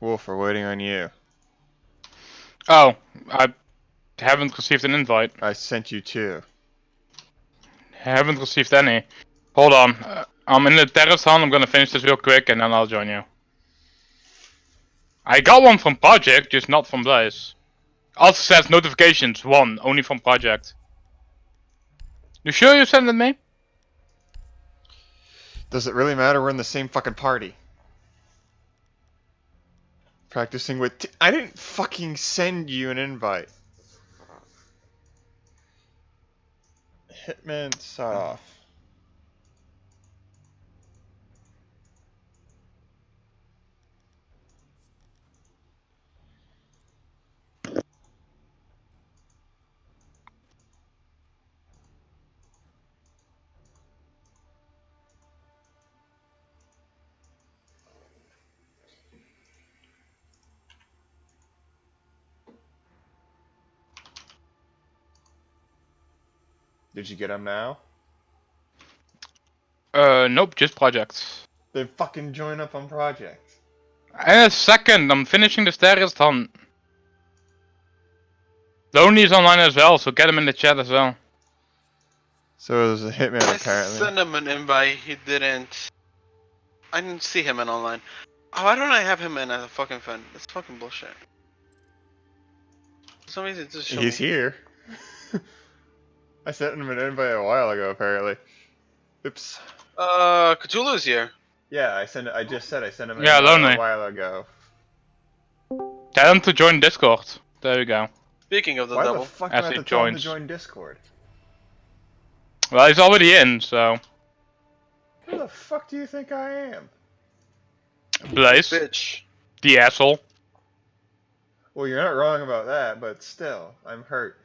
Wolf, we're waiting on you. Oh, I haven't received an invite. I sent you 2. Haven't received any. Hold on. I'm in the terrace hunt. I'm gonna finish this real quick and then I'll join you. I got one from Project, just not from Blaze. Also says notifications 1, only from Project. You sure you sent it me? Does it really matter? We're in the same fucking party. Practicing with I didn't fucking send you an invite. Hitman sawed off. Did you get him now? Nope, just Project. Then fucking join up on Project. In a second, I'm finishing the terrace hunt. Lonely is online as well, so get him in the chat as well. So there's a hitman apparently. I sent him an invite, he didn't. I didn't see him in online. Oh, why don't I have him in as a fucking friend? That's fucking bullshit. For some reason, it just showed He's me. here. I sent him an invite a while ago apparently. Oops. Cthulhu's here. Yeah, I just said I sent him an Yeah, invite Lonely. a while ago. Tell him to join Discord. There we go. Speaking of the Why double. the fuck do I As have he to tell him to joins. join Discord? Well, he's already in, so. Who the fuck do you think I am? Blaze, Bitch. the asshole. Well, you're not wrong about that, but still, I'm hurt.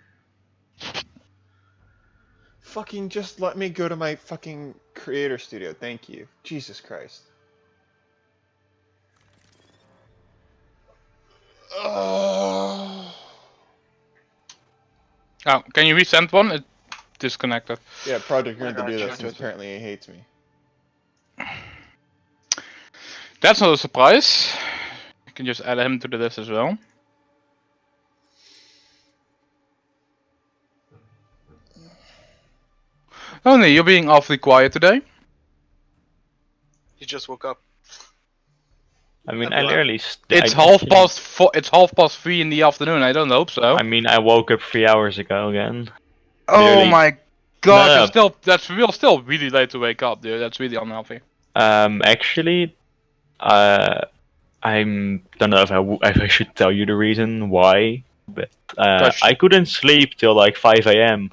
Fucking just let me go to my fucking creator studio, thank you. Jesus Christ. Oh, Can you resend one? It disconnected. yeah, Project, you're I going to do got that you. since apparently he hates me. That's not a surprise. You can just add him to the list as well. Only you're being awfully quiet today. He just woke up. I mean, That's I literally. It's half past 4. It's 3:30 in the afternoon. I don't hope so. I mean, I woke up 3 hours ago again. Oh literally- my god! No. You're still really late to wake up, dude. That's really unhealthy. Actually, I don't know if I should tell you the reason why, but I couldn't sleep till like 5 a.m.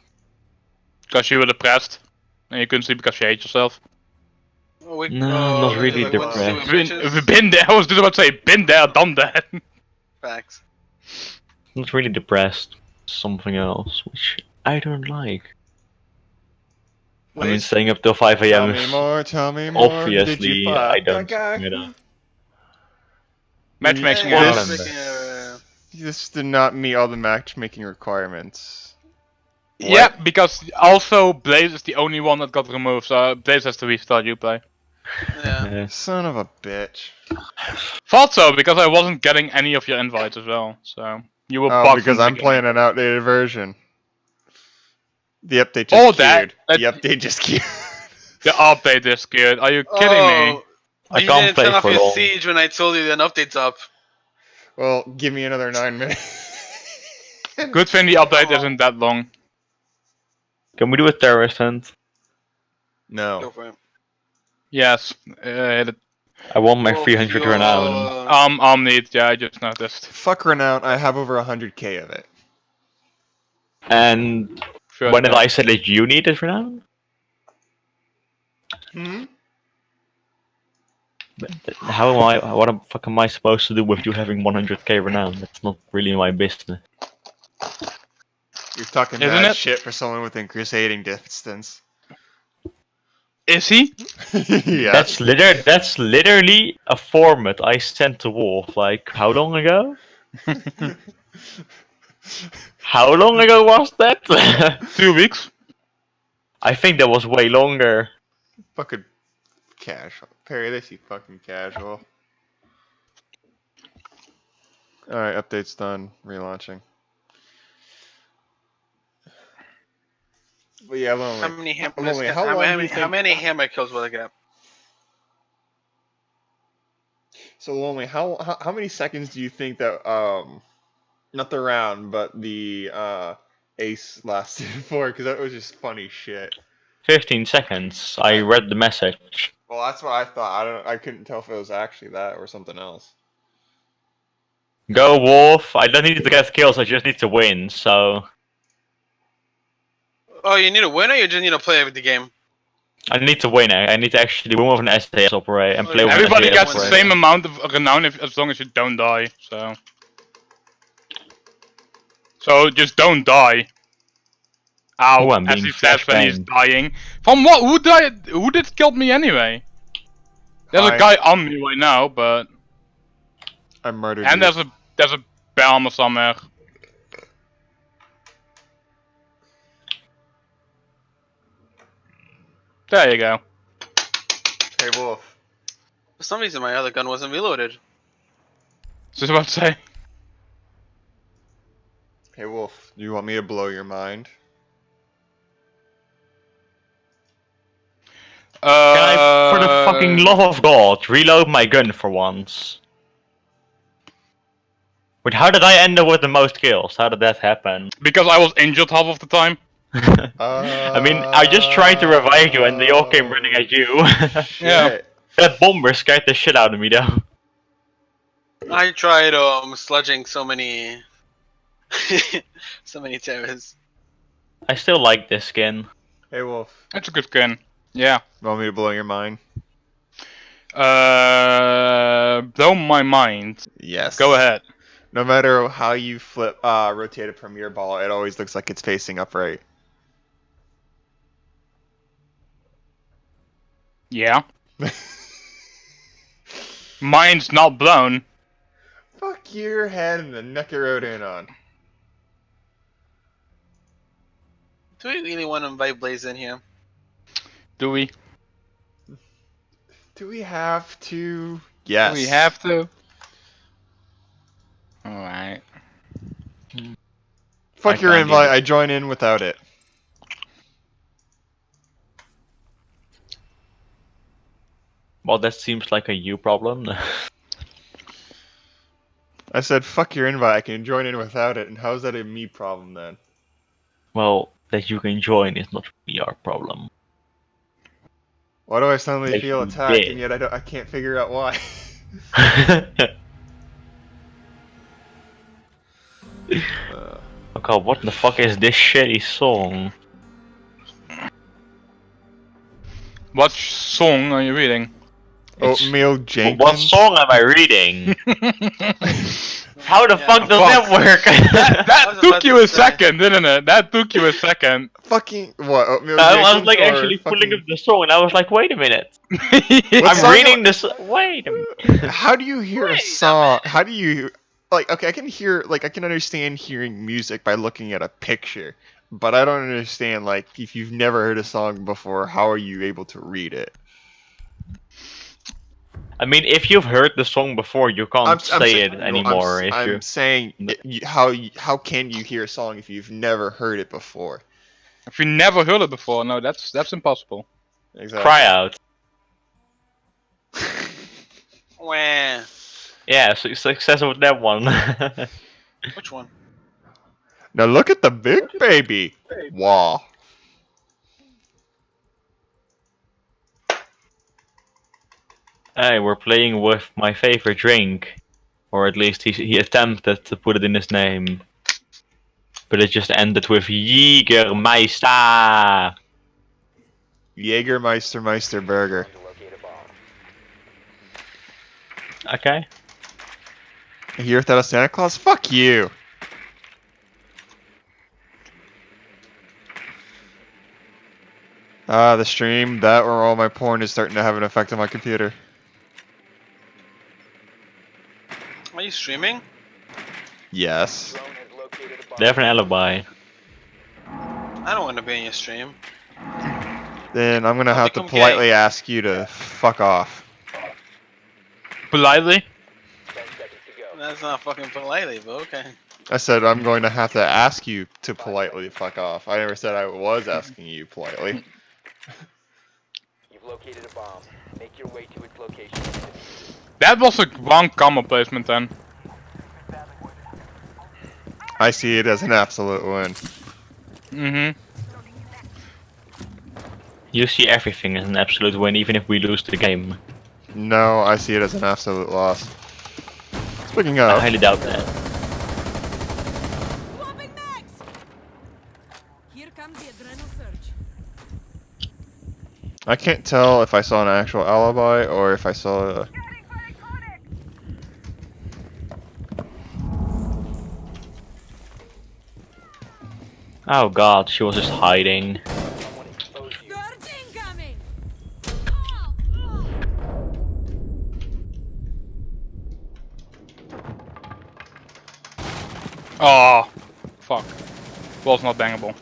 Because you were depressed and you couldn't sleep because you hate yourself. Oh, we, No, I'm not really like, what's the depressed. We've been there. I was just about to say, been there, done that. Facts. Not really depressed. Something else, which I don't like. I mean, staying up till 5 Tell a.m. me is more, tell me more. Did you obviously fuck I a don't. guy? Matchmaking Yeah, error. this- This did not meet all the matchmaking requirements. Yeah, because also Blaze is the only one that got removed, so Blaze has to restart Uplay. Yeah. Son of a bitch. Thought so, because I wasn't getting any of your invites as well, so you were bugged because from I'm the playing an outdated version. The update just Oh, queued. that- The update just queued. The update is good. Are you kidding me? I You can't didn't play turn off for your long. siege when I told you an update's up. Well, give me another 9 minutes. Good thing the update isn't that long. Can we do a terrorist hunt? No. Go for it. Yes. I want my Wolf, 300 you're, renown. Omnid, yeah, I just noticed. Fuck Renown, I have over 100k of it. And Sure, when did yeah. I say that you needed renown? Hmm? How am I? What the fuck am I supposed to do with you having 100k renown? That's not really my business. You're talking Isn't bad it? shit for someone within crusading distance. Is he? Yeah. That's literally a format I sent to Wolf. Like how long ago? How long ago was that? 2 weeks? I think that was way longer. Fucking casual. Perry, this you fucking casual. Alright, update's done. Relaunching. But yeah, Lonely. How many hammer Lonely, how long do you how think... many hammer kills will I get? So Lonely, how many seconds do you think that not the round, but the ace lasted for? Because that was just funny shit. 15 seconds. I read the message. Well, that's what I thought. I couldn't tell if it was actually that or something else. Go Wolf. I don't need to get kills, I just need to win, so... Oh, you need to win or you just need to play the game? I need to win. I need to actually win with an SAS operator and play with Everybody an gets SAS the operator. same amount of renown as long as you don't die. So just don't die. Ow, Ooh, I'm as being he says when he's flashbanged. dying. From what? Who died? Who did kill me anyway? There's Hi. a guy on me right now, but I murdered and you. there's a bomb somewhere. There you go. Hey, Wolf. For some reason, my other gun wasn't reloaded. Just about to say. Hey, Wolf. Do you want me to blow your mind? Can I, for the fucking love of God, reload my gun for once? Wait, how did I end up with the most kills? How did that happen? Because I was injured half of the time. I mean, I just tried to revive you and they all came running at you. Yeah. That bomber scared the shit out of me though. I tried sludging so many, so many terrors. I still like this skin. Hey, Wolf. That's a good skin. Yeah. Want me to blow your mind? Blow my mind. Yes. Go ahead. No matter how you rotate a Premier ball, it always looks like it's facing upright. Yeah. Mine's not blown. Fuck your head and the neck you rode in on. Do we really want to invite Blaze in here? Do we? Do we have to? Yes. Do we have to? Alright. Fuck I your can't invite, do it. I join in without it. Well, that seems like a you problem. I said, fuck your invite, I can join in without it, and how's that a me problem then? Well, that you can join is not really our problem. Why do I suddenly Like feel you attacked, did. and yet I can't figure out why? Oh god, what the fuck is this shitty song? What song are you reading? Oatmeal Jenkins? What song am I reading? How the fuck does that work? That took you a second, didn't it? That took you a second. Fucking, what, Oatmeal I Jenkins? was like or actually pulling up the song and I was like, wait a minute. What I'm song reading this. Wait a minute. How do you hear a song? How do you... Like, okay, I can hear, like, I can understand hearing music by looking at a picture. But I don't understand, like, if you've never heard a song before, how are you able to read it? I mean, if you've heard the song before, you can't say it anymore. I'm saying, how can you hear a song if you've never heard it before? If you never heard it before, no, that's impossible. Exactly. Cry out. Wah. Yeah, success with that one. Which one? Now look at the big baby. Wow. Hey, we're playing with my favorite drink. Or at least he attempted to put it in his name. But it just ended with Jägermeister. Jägermeister Burger. Okay. You hear that, Santa Claus? Fuck you. The stream, that or all my porn is starting to have an effect on my computer. Are you streaming? Yes. They have an alibi. I don't want to be in your stream. Then I'm gonna I'll have to become politely gay. ask you to fuck off. Politely? That's not fucking politely, but okay. I said I'm going to have to ask you to politely fuck off. I never said I was asking you politely. You've located a bomb. Make your way to its location. That was a wrong combo placement then. I see it as an absolute win. Mm-hmm. You see everything as an absolute win, even if we lose the game. No, I see it as an absolute loss. Speaking I of, highly doubt that. Swapping mags! Here comes the adrenal surge. I can't tell if I saw an actual alibi or if I saw a... Oh god, she was just hiding. Someone exposed you. Surge incoming! Oh, fuck. Was not bangable.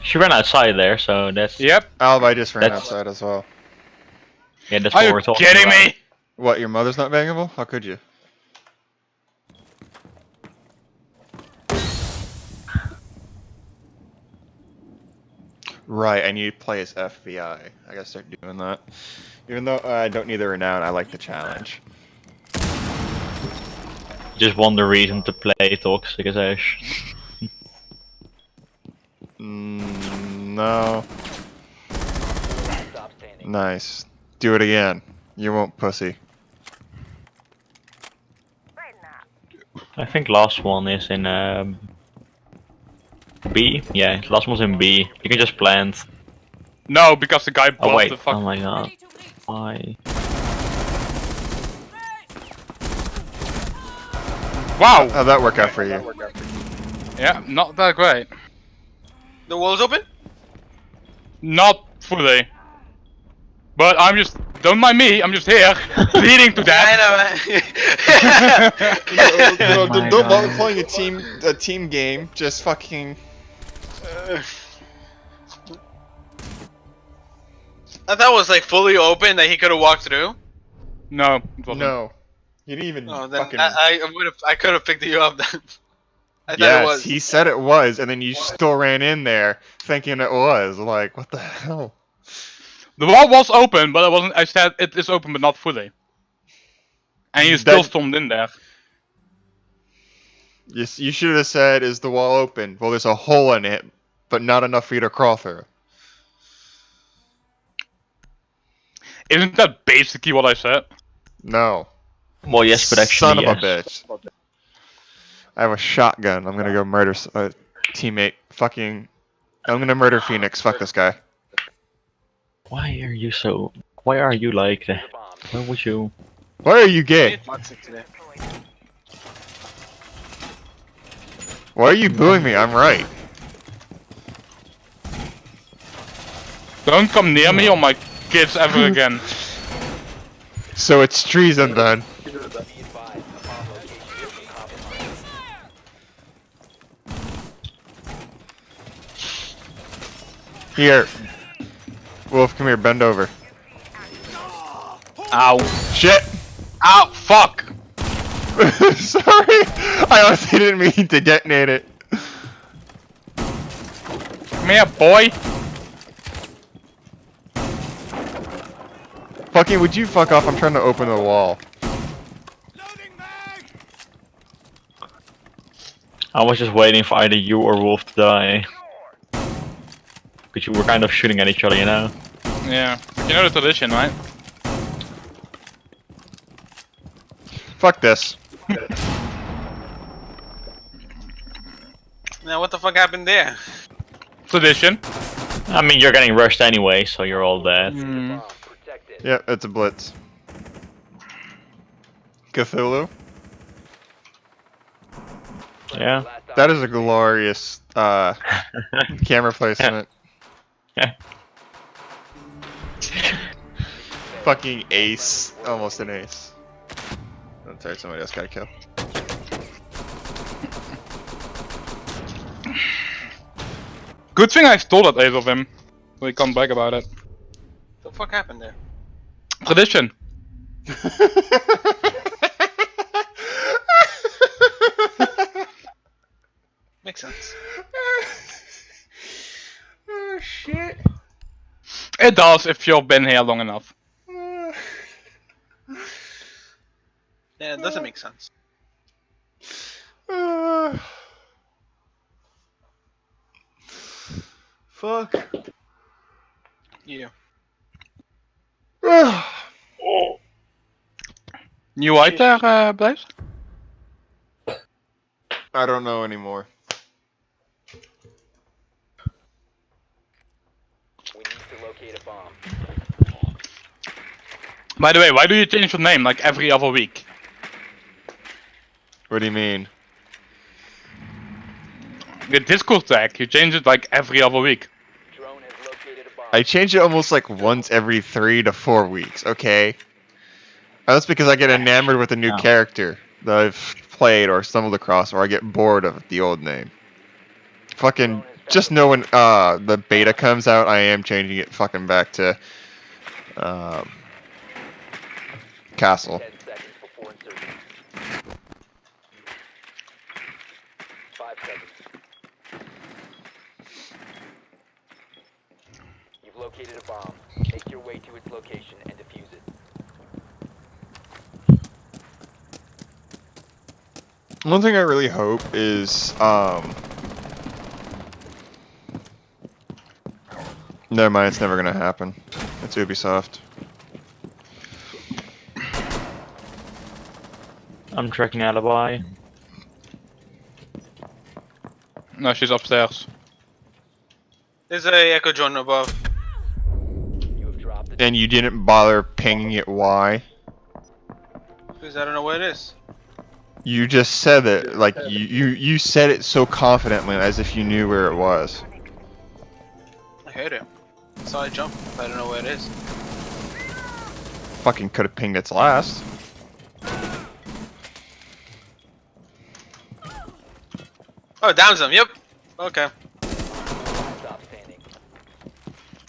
She ran outside there, so that's Yep. Alibi just ran That's- outside as well. yeah, that's Are what you we're talking kidding about. me? What, your mother's not bangable? How could you? Right, I need to play as FBI. I gotta start doing that. Even though I don't need the renown, I like the challenge. Just want the reason to play toxic as Ash. No. Stop standing. Nice. Do it again. You won't, pussy. I think last one is in B? Yeah, last one's in B. You can just plant. No, because the guy Oh blocked wait, the fuck. oh my god. Ready to breach. Why? Wow. How'd that work out for you? Yeah, not that great. The wall's open? Not fully. But I'm just, don't mind me, I'm just here, bleeding to death. I know, Oh my Don't bother God. playing a team game. Just fucking. I thought it was like fully open that he could have walked through. No, it wasn't. No. You didn't even Oh, then fucking. I could have picked you up then. I thought it Yes, was. he said it was, and then you still ran in there thinking it was. Like, what the hell? The wall was open, but I wasn't. I said it is open, but not fully. And you still That- stormed in there. You should have said, "Is the wall open?" Well, there's a hole in it, but not enough for you to crawl through. Isn't that basically what I said? No. Well, yes, but actually, Son of a yes. bitch. I have a shotgun. I'm gonna go murder a teammate. Fucking. I'm gonna murder Phoenix. Fuck this guy. Why are you so? Why are you like that? The bomb. Why would you? Why are you gay? Why are you booing me? I'm right. Don't come near me or my kids ever again. So it's treason then. Be advised, a bomb location has been compromised. Here. Wolf, come here. Bend over. Ow. Shit. Ow, fuck! Sorry. I honestly didn't mean to detonate it. Come here, boy! Fucking, would you fuck off? I'm trying to open the wall. I was just waiting for either you or Wolf to die. Because you were kind of shooting at each other, you know. Yeah. You know the tradition, right? Fuck this. Now what the fuck happened there? Tradition. I mean, you're getting rushed anyway, so you're all dead. Mm. Bomb protected. Yep, it's a blitz. Cthulhu? Yeah. Last That is a glorious camera placement. Fucking ace. Almost an ace. I'm sorry, somebody else got a kill. Good thing I stole that ace of him. So he can't brag about it. The fuck happened there? Tradition. makes sense. Oh shit. It does if you've been here long enough. Yeah, it doesn't make sense. Fuck. You. You right there, Blaze? I don't know anymore. We need to locate a bomb. By the way, why do you change your name like every other week? What do you mean? The Discord tag, you change it like every other week. Drone has located a bomb. I change it almost like once every 3 to 4 weeks, okay? That's because I get enamored with a new No. character that I've played or stumbled across, or I get bored of the old name. Fucking, just know when the beta comes out, I am changing it fucking back to Castle. 10 seconds before insertion. 5 seconds. You've located a bomb. Make your way to its location and defuse it. One thing I really hope is, never mind, it's never gonna happen. It's Ubisoft. I'm tracking alibi. No, she's upstairs. There's a echo drone above. You have dropped the And you didn't bother pinging it why? Because I don't know what it is. You just said it, like, you said it so confidently, as if you knew where it was. I heard it. So I jump. I don't know where it is. Fucking could have pinged its last. Oh, downs them. Yep. Okay. stop standing.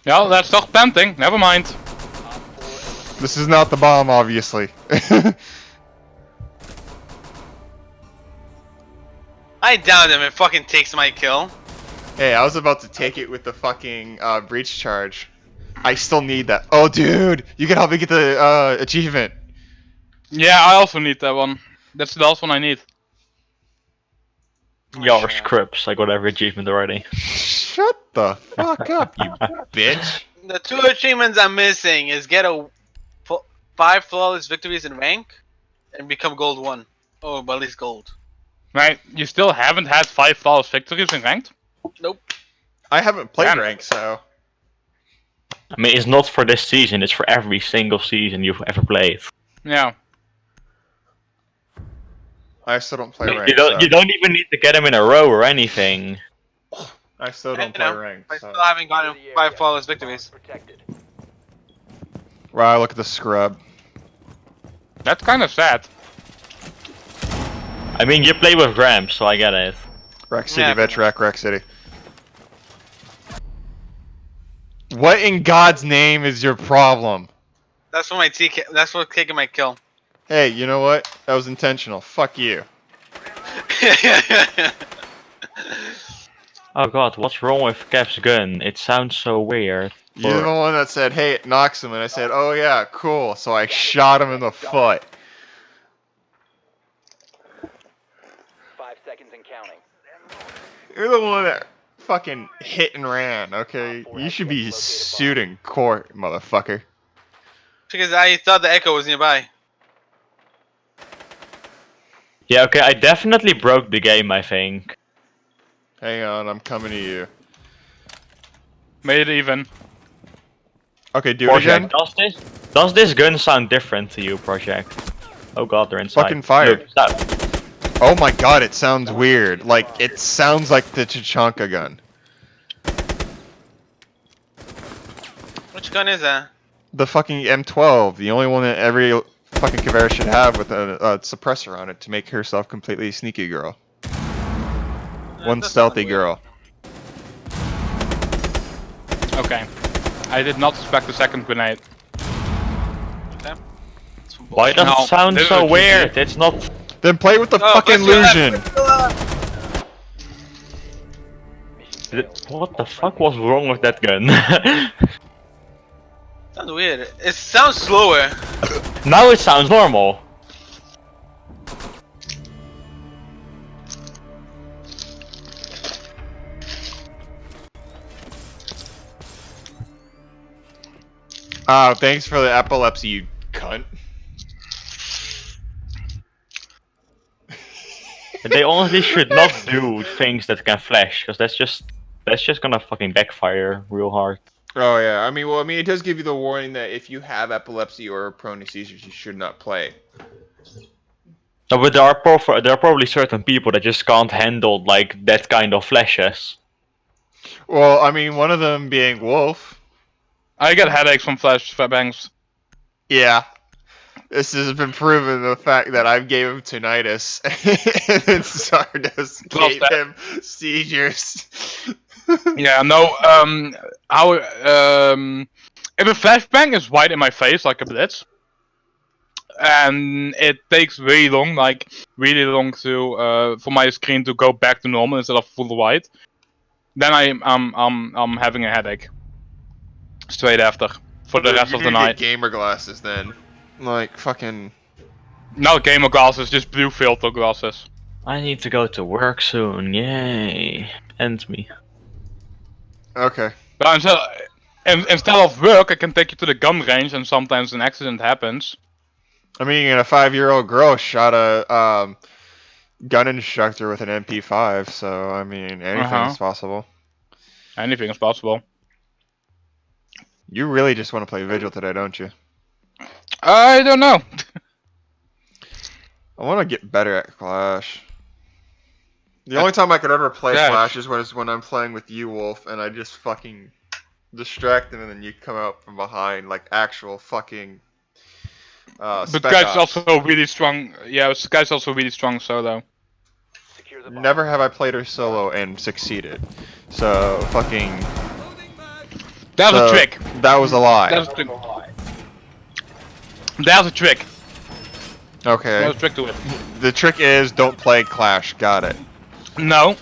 Yeah, let's start planting. Never mind. Op 4 This is not the bomb, obviously. I downed him. It fucking takes my kill. Hey, I was about to take it with the fucking breach charge. I still need that. Oh, dude, you can help me get the achievement. Yeah, I also need that one. That's the last one I need. Your scripts, I got every achievement already. Shut the fuck up, you bitch. The 2 achievements I'm missing is get a 5 flawless victories in rank and become gold 1. Oh, but at least gold. Right, you still haven't had 5 flawless victories in ranked? Nope. I haven't played Damn. rank, so. I mean, it's not for this season, it's for every single season you've ever played. Yeah. I still don't play rank. You don't even need to get them in a row or anything. I still don't I play know. rank. I So. still haven't gotten 5 flawless victories. protected. Wow, look at the scrub. That's kind of sad. I mean, you play with Grams, so I get it. Rec City, Yeah, but- Vetrac, Rec City. What in God's name is your problem? That's what that's what's taking my kill. Hey, you know what? That was intentional. Fuck you. Oh god, what's wrong with Kev's gun? It sounds so weird. You're the one that said, hey, it knocks him, and I said, oh yeah, cool. So I shot him in the foot. 5 seconds and counting. You're the one that fucking hit and ran, okay? You should be sued in court, motherfucker. Because I thought the echo was nearby. Yeah, okay, I definitely broke the game, I think. Hang on, I'm coming to you. Made it even. Okay, do it again. Project, does this gun sound different to you, Project? Oh god, they're inside. Fucking fire. Look, stop. Oh my god, it sounds weird. Like, it sounds like the Chichanka gun. Which gun is that? The fucking M12, the only one that every fucking Kavera should have with a suppressor on it to make herself completely sneaky girl. One That stealthy sounds girl. Okay. I did not suspect the second grenade. Okay. That's some Why bullshit. does No, it sound this so is weird? It's not... Then play with the Oh, fucking let's go left, illusion. let's go left. What the fuck was wrong with that gun? Sounds weird. It sounds slower. Now it sounds normal. Oh, thanks for the epilepsy, you cunt. They honestly should not do things that can flash, because that's just gonna fucking backfire real hard. Oh yeah, I mean, it does give you the warning that if you have epilepsy or are prone to seizures, you should not play. No, but there are probably certain people that just can't handle like that kind of flashes. Well, I mean, one of them being Wolf. I get headaches from flashbangs. Yeah. This has been proven, the fact that I gave him tinnitus and then Stardust gave him seizures. Yeah, no, if a flashbang is right in my face, like a blitz, and it takes really long, to, for my screen to go back to normal instead of full white, then I'm having a headache. Straight after. For the rest of the night. You need gamer glasses then. Like, fucking... Not gamer glasses, just blue filter glasses. I need to go to work soon, yay. End me. Okay. But instead of work, I can take you to the gun range and sometimes an accident happens. I mean, a 5-year-old girl shot a gun instructor with an MP5, so, I mean, anything's possible. Anything is possible. You really just want to play Vigil today, don't you? I don't know. I want to get better at Clash. The only time I could ever play Clash is when I'm playing with you, Wolf, and I just fucking distract them, and then you come out from behind like actual fucking. But guy's also really strong. Yeah, guy's also really strong solo. Never have I played her solo and succeeded. So fucking. That was a trick. That was a lie. That was a trick. That's a trick. Okay. There's a trick to it. The trick is don't play Clash. Got it. No.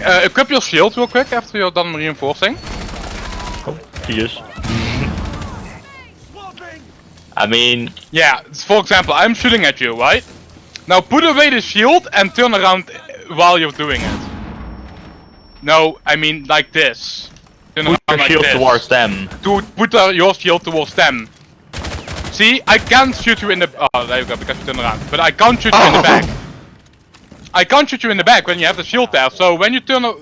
Equip your shield real quick after you're done reinforcing. Oh, yes. I mean... Yeah, for example, I'm shooting at you, right? Now put away the shield and turn around while you're doing it. No, I mean like this. Turn put your like shield this. towards them. Put your shield towards them. See, I can't shoot you in the... Oh, there you go, because you turn around. But I can't shoot you in the back. I can't shoot you in the back when you have the shield there. So when you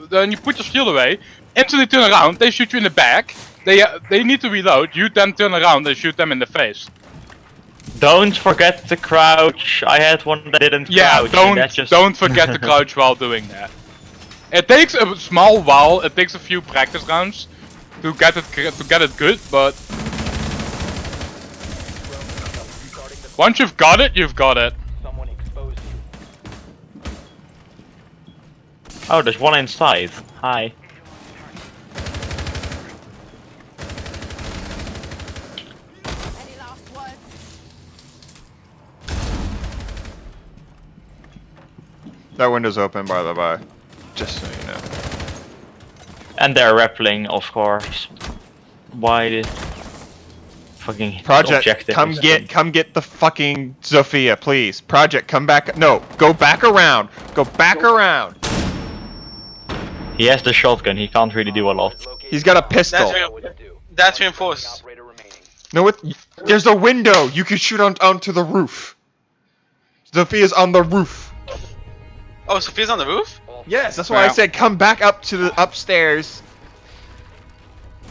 when you put your shield away, instantly turn around, they shoot you in the back. They need to reload. You then turn around and shoot them in the face. Don't forget to crouch. I had one that didn't crouch. Yeah, don't forget to crouch while doing that. It takes a small while. It takes a few practice rounds to get it good, but once you've got it, you've got it. Someone exposed you. Oh, there's one inside. Hi. Any last words? That window's open, by the by. Just so you know. And they're rappelling, of course. Why did fucking Project, objective come get the fucking Zofia, please. Project, come back. No, go back around. Go back around. He has the shotgun, he can't really do a lot. He's got a pistol. That's reinforced. No, there's a window. You can shoot onto the roof. Zofia's on the roof. Oh, Sophia's on the roof? Yes, that's why I said come back up to the upstairs.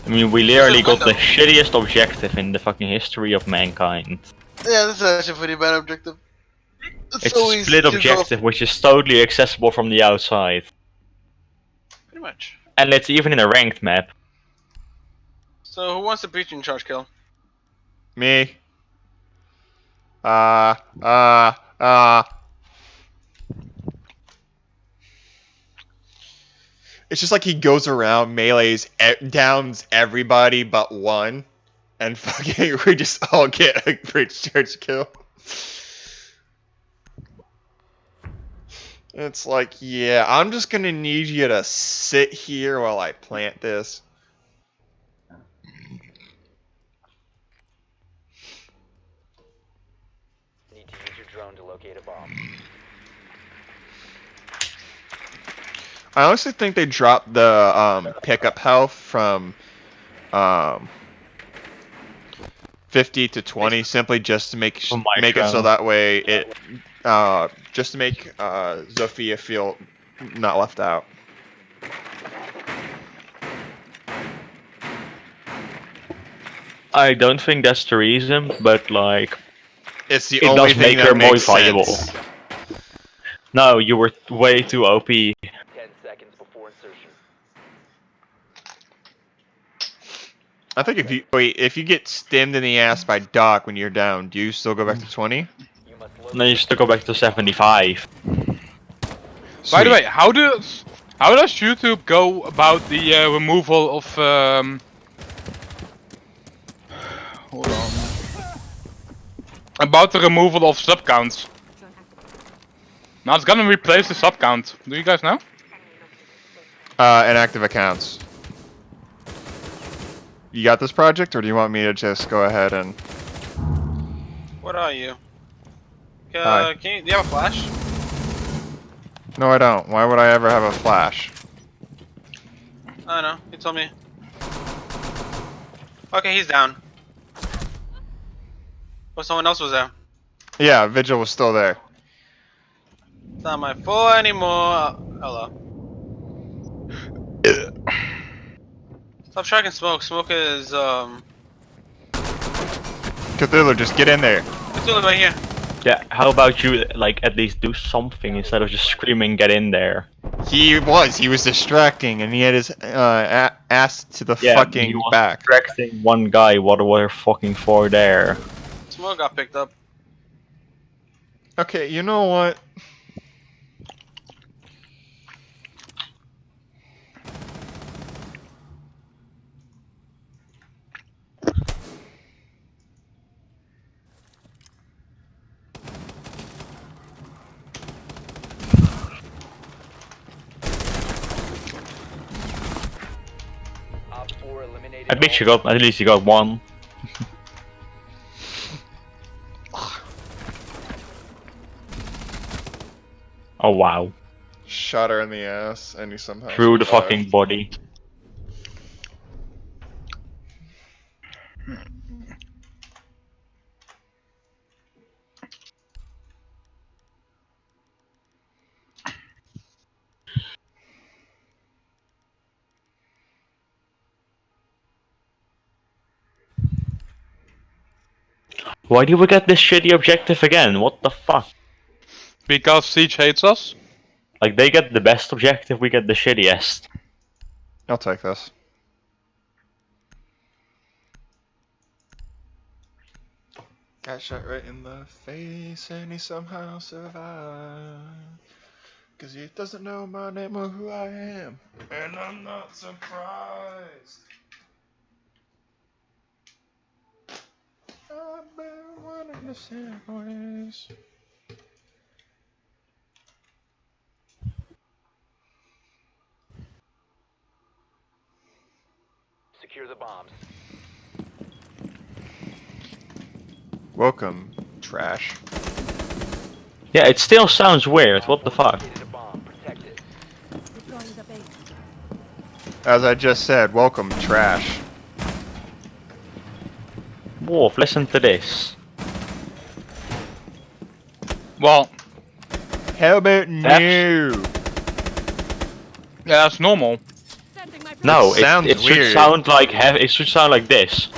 I mean, we literally got the shittiest objective in the fucking history of mankind. Yeah, this is actually a pretty bad objective. It's a split objective, which is totally accessible from the outside. Pretty much. And it's even in a ranked map. So, who wants the breaching charge kill? Me. It's just like he goes around, melees, downs everybody but one, and fucking we just all get a bridge charge kill. It's like, yeah, I'm just gonna need you to sit here while I plant this. Need to use your drone to locate a bomb. I honestly think they dropped the pickup health from um, 50 to 20 simply just to make For my make it so drone. that way it just to make Zofia feel not left out. I don't think that's the reason, but like, It's the it only does thing make her that more makes valuable. sense. No, you were way too OP. 10 seconds before insertion. I think if you get stemmed in the ass by Doc when you're down, do you still go back to 20? You must And then you still go back to 75. By the Sweet. way, how does YouTube go about the removal of hold on. About the removal of sub counts? Now it's gonna replace the sub count. Do you guys know? Inactive accounts. You got this project, or do you want me to just go ahead and? What are you? Hi. Do you have a flash? No, I don't. Why would I ever have a flash? I don't know. You told me. Okay, he's down. Oh, someone else was there. Yeah, Vigil was still there. It's not my fault anymore. Hello. Stop tracking smoke. Smoke is Cthulhu, just get in there. Cthulhu right here. Yeah, how about you, like, at least do something instead of just screaming, get in there? He was distracting, and he had his ass to the Yeah, he fucking was back. distracting one guy, what were they fucking for there? Smoke got picked up. Okay, you know what? Op 4 eliminated. At least you got one. Oh wow. Shot her in the ass, and he somehow Through the survived. fucking body. Why do we get this shitty objective again? What the fuck? Because Siege hates us. Like, they get the best objective, we get the shittiest. I'll take this. Got shot right in the face, and he somehow survived. Cause he doesn't know my name or who I am, and I'm not surprised. I've been wanting to sandwich. Secure the bombs. Welcome, trash. Yeah, it still sounds weird, what the fuck? Located a bomb. Protect it. Deploying the bait. As I just said, welcome, trash. Wolf, listen to this. Well, How about new? yeah, that's normal. Sending my No, It sounds it should weird. sound like it should sound like this. 10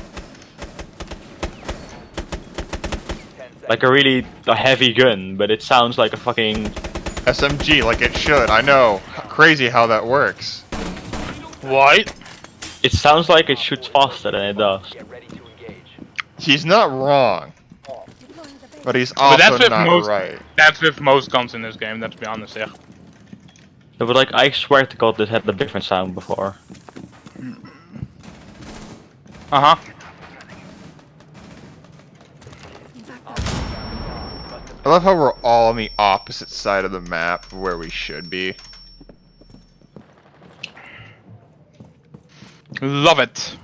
seconds. Like a heavy gun, but it sounds like a fucking... SMG, like it should. I know. Crazy how that works. What? It sounds like it shoots faster than it does. Get ready to engage. He's not wrong, deploying the bait. but he's But that's also with not most- right. That's with most guns in this game, let's be honest here. No, but like, I swear to god this had a different sound before. Uh-huh. In fact, Op 4 found a bomb. Must I love how we're all on the opposite side of the map where we should be. Love it.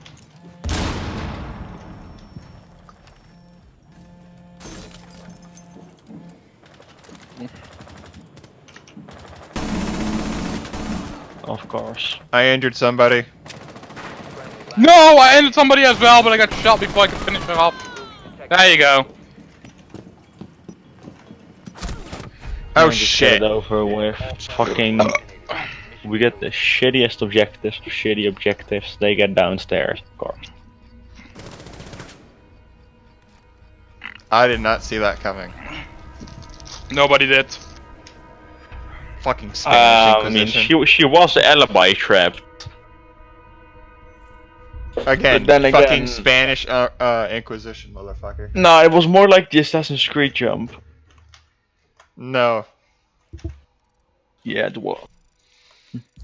Of course. I injured somebody. No, I ended somebody as well, but I got shot before I could finish her off. There you go. Oh Just shit. Get it over with. Fucking. We get the shittiest objectives, shitty objectives. They get downstairs, of course. I did not see that coming. Nobody did. Fucking Spanish I mean, Inquisition. she was alibi trapped. Again, but then fucking again- Spanish Inquisition, motherfucker. No, it was more like the Assassin's Creed jump. No. Yeah, it was.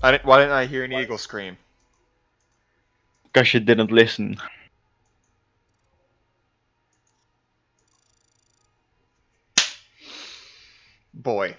Why didn't I hear an eagle scream? Because you didn't listen. Boy.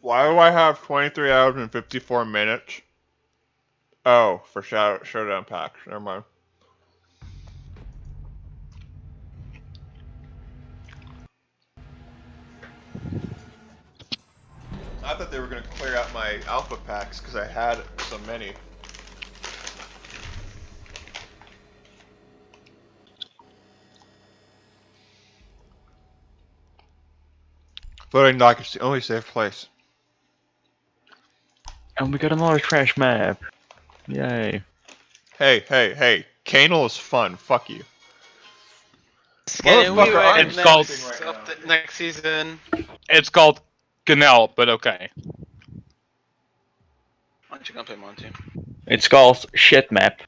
Why do I have 23 hours and 54 minutes? Oh, for showdown packs. Never mind. I thought they were going to clear out my alpha packs because I had so many. Floating dock is the only safe place. And we got another trash map. Yay. Hey. Canal is fun. Fuck you. Getting Motherfucker, rewrite I'm It's next, called- next season. It's called Canal, but okay. Why don't you come play Monty? It's called shit map.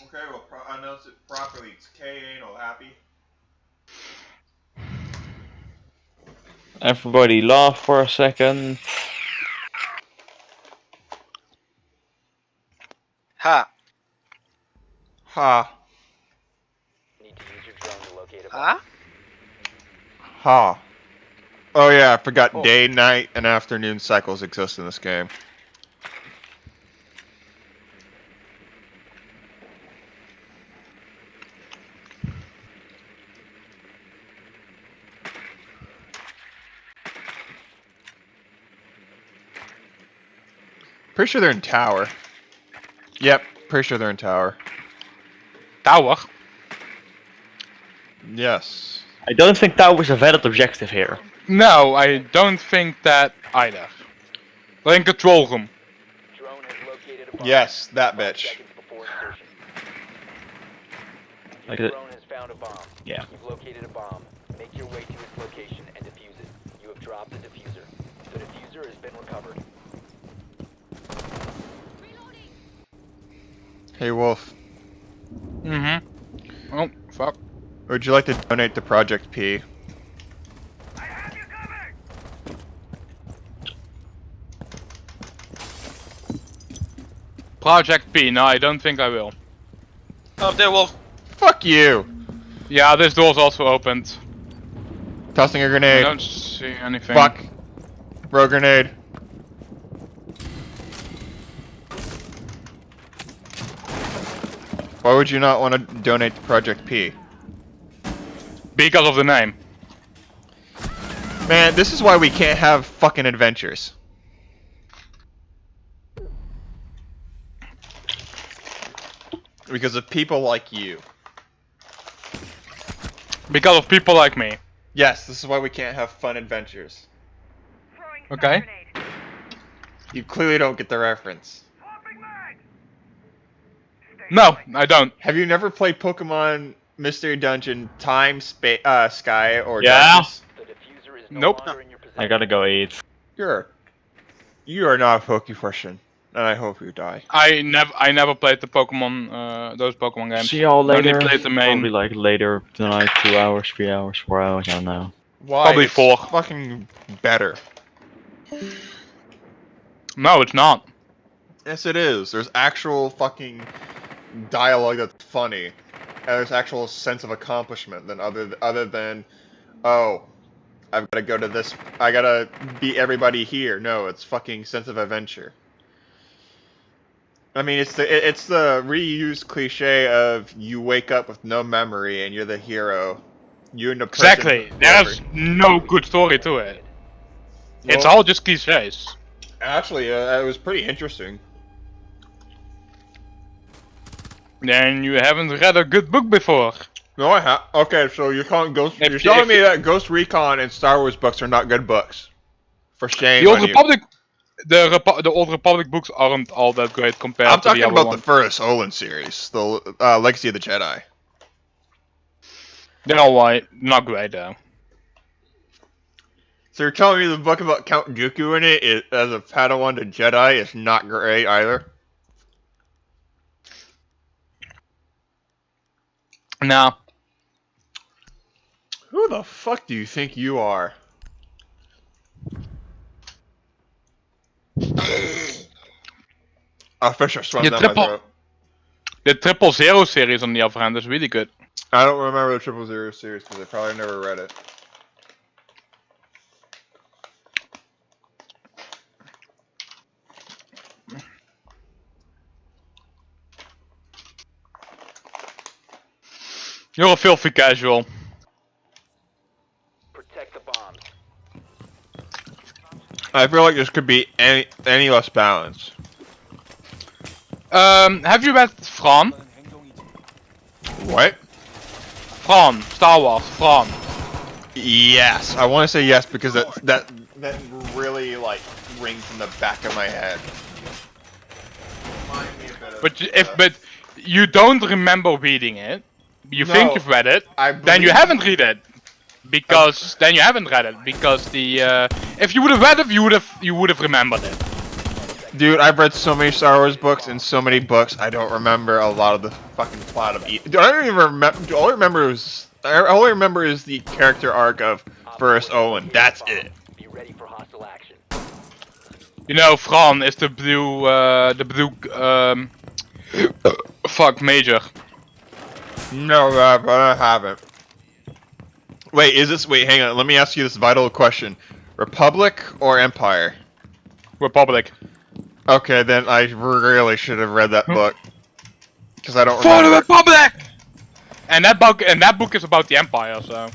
Okay, well, announce it properly. It's K anal happy. Everybody laugh for a second. Ha! Ha. Need to use your drone to locate a bomb. Ha? Ha. Oh yeah, I forgot Oh. day, night, and afternoon cycles exist in this game. Pretty sure they're in tower. Yep, pretty sure they're in tower. Tower. Yes. I don't think that was a valid objective here. No, I don't think that either. We're in control room. Drone has located a bomb. Yes, that 5 bitch. seconds before insertion. Like Your the, drone has found a bomb. yeah. You've located a bomb. Make your way to its location and defuse it. You have dropped the diffuser. The diffuser has been recovered. Hey Wolf, Mm-hmm. Oh, fuck. would you like to donate to Project P? Project P. No, I don't think I will. Oh, there, Wolf. Fuck you! Yeah, this door's also opened. Tossing a I grenade. don't see anything. Fuck. Rogue grenade. Why would you not want to donate to Project P? Because of the name. Man, this is why we can't have fucking adventures. Because of people like you. Because of people like me. Yes, this is why we can't have fun adventures. Okay? You clearly don't get the reference. No, I don't. Have you never played Pokemon Mystery Dungeon, Time, Sky, or Yeah. Darkness? The diffuser is no Nope. longer in your possession. I gotta go eat. You are not a Poke person, and I hope you die. I never played the Pokemon, those Pokemon games. See y'all I only later. played the main. Probably like later tonight, 2 hours, 3 hours, 4 hours, I don't know. Why? Probably It's 4. fucking better. No, it's not. Yes, it is. There's actual fucking dialogue that's funny, and there's actual sense of accomplishment than other than, oh, I've got to go to this. I gotta beat everybody here. No, it's fucking sense of adventure. I mean, it's the reused cliche of you wake up with no memory and you're the hero. You and the person. Exactly. There's no good story to it. It's Well, all just cliches. actually, it was pretty interesting. Then you haven't read a good book before. No, I have. Okay, so you're calling Ghost. If You're you- telling if me you- that Ghost Recon and Star Wars books are not good books. For shame The Old on you. Republic, the Old Republic books aren't all that great compared I'm to talking the other about one. the first Olin series, the Legacy of the Jedi. They're alright, not great though. So you're telling me the book about Count Dooku in it is, as a Padawan to Jedi is not great either? No. Who the fuck do you think you are? A fish swam You down my triple- throat. The 000 series on the other hand is really good. I don't remember the 000 series because I probably never read it. You're a filthy casual. Protect the bombs. I feel like this could be any less balanced. Have you read Fran? What? Fran, Star Wars, Fran. Yes, I want to say yes because that really like rings in the back of my head. But you don't remember reading it. You think No, you've read it. I Then you believe- haven't read it. Because then you haven't read it. Because the if you would have read it, you would have remembered it. Dude, I've read so many Star Wars books and so many books, I don't remember a lot of the fucking plot of each. Dude, I don't even remember. All I remember is the character arc of First Owen. That's it. Be ready for hostile action. You know, Fran is the blue fuck major. No, but I haven't. Wait, wait, hang on. Let me ask you this vital question: Republic or Empire? Republic. Okay, then I really should have read that book because I don't For the remember. Republic. And that book is about the Empire. So.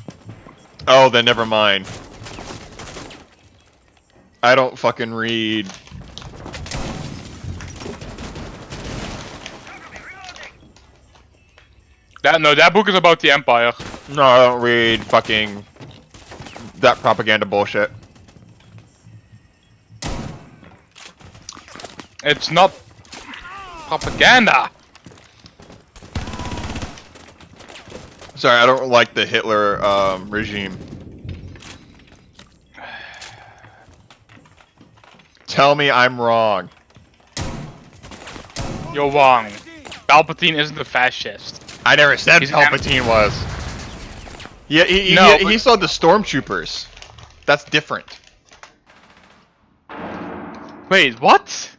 Oh, then never mind. I don't fucking read. That book is about the Empire. No, I don't read fucking that propaganda bullshit. It's not propaganda. Sorry, I don't like the Hitler regime. Tell me I'm wrong. You're wrong. Palpatine isn't a fascist. I never said He's Palpatine was. Yeah, No, he saw the stormtroopers. That's different. Wait, what?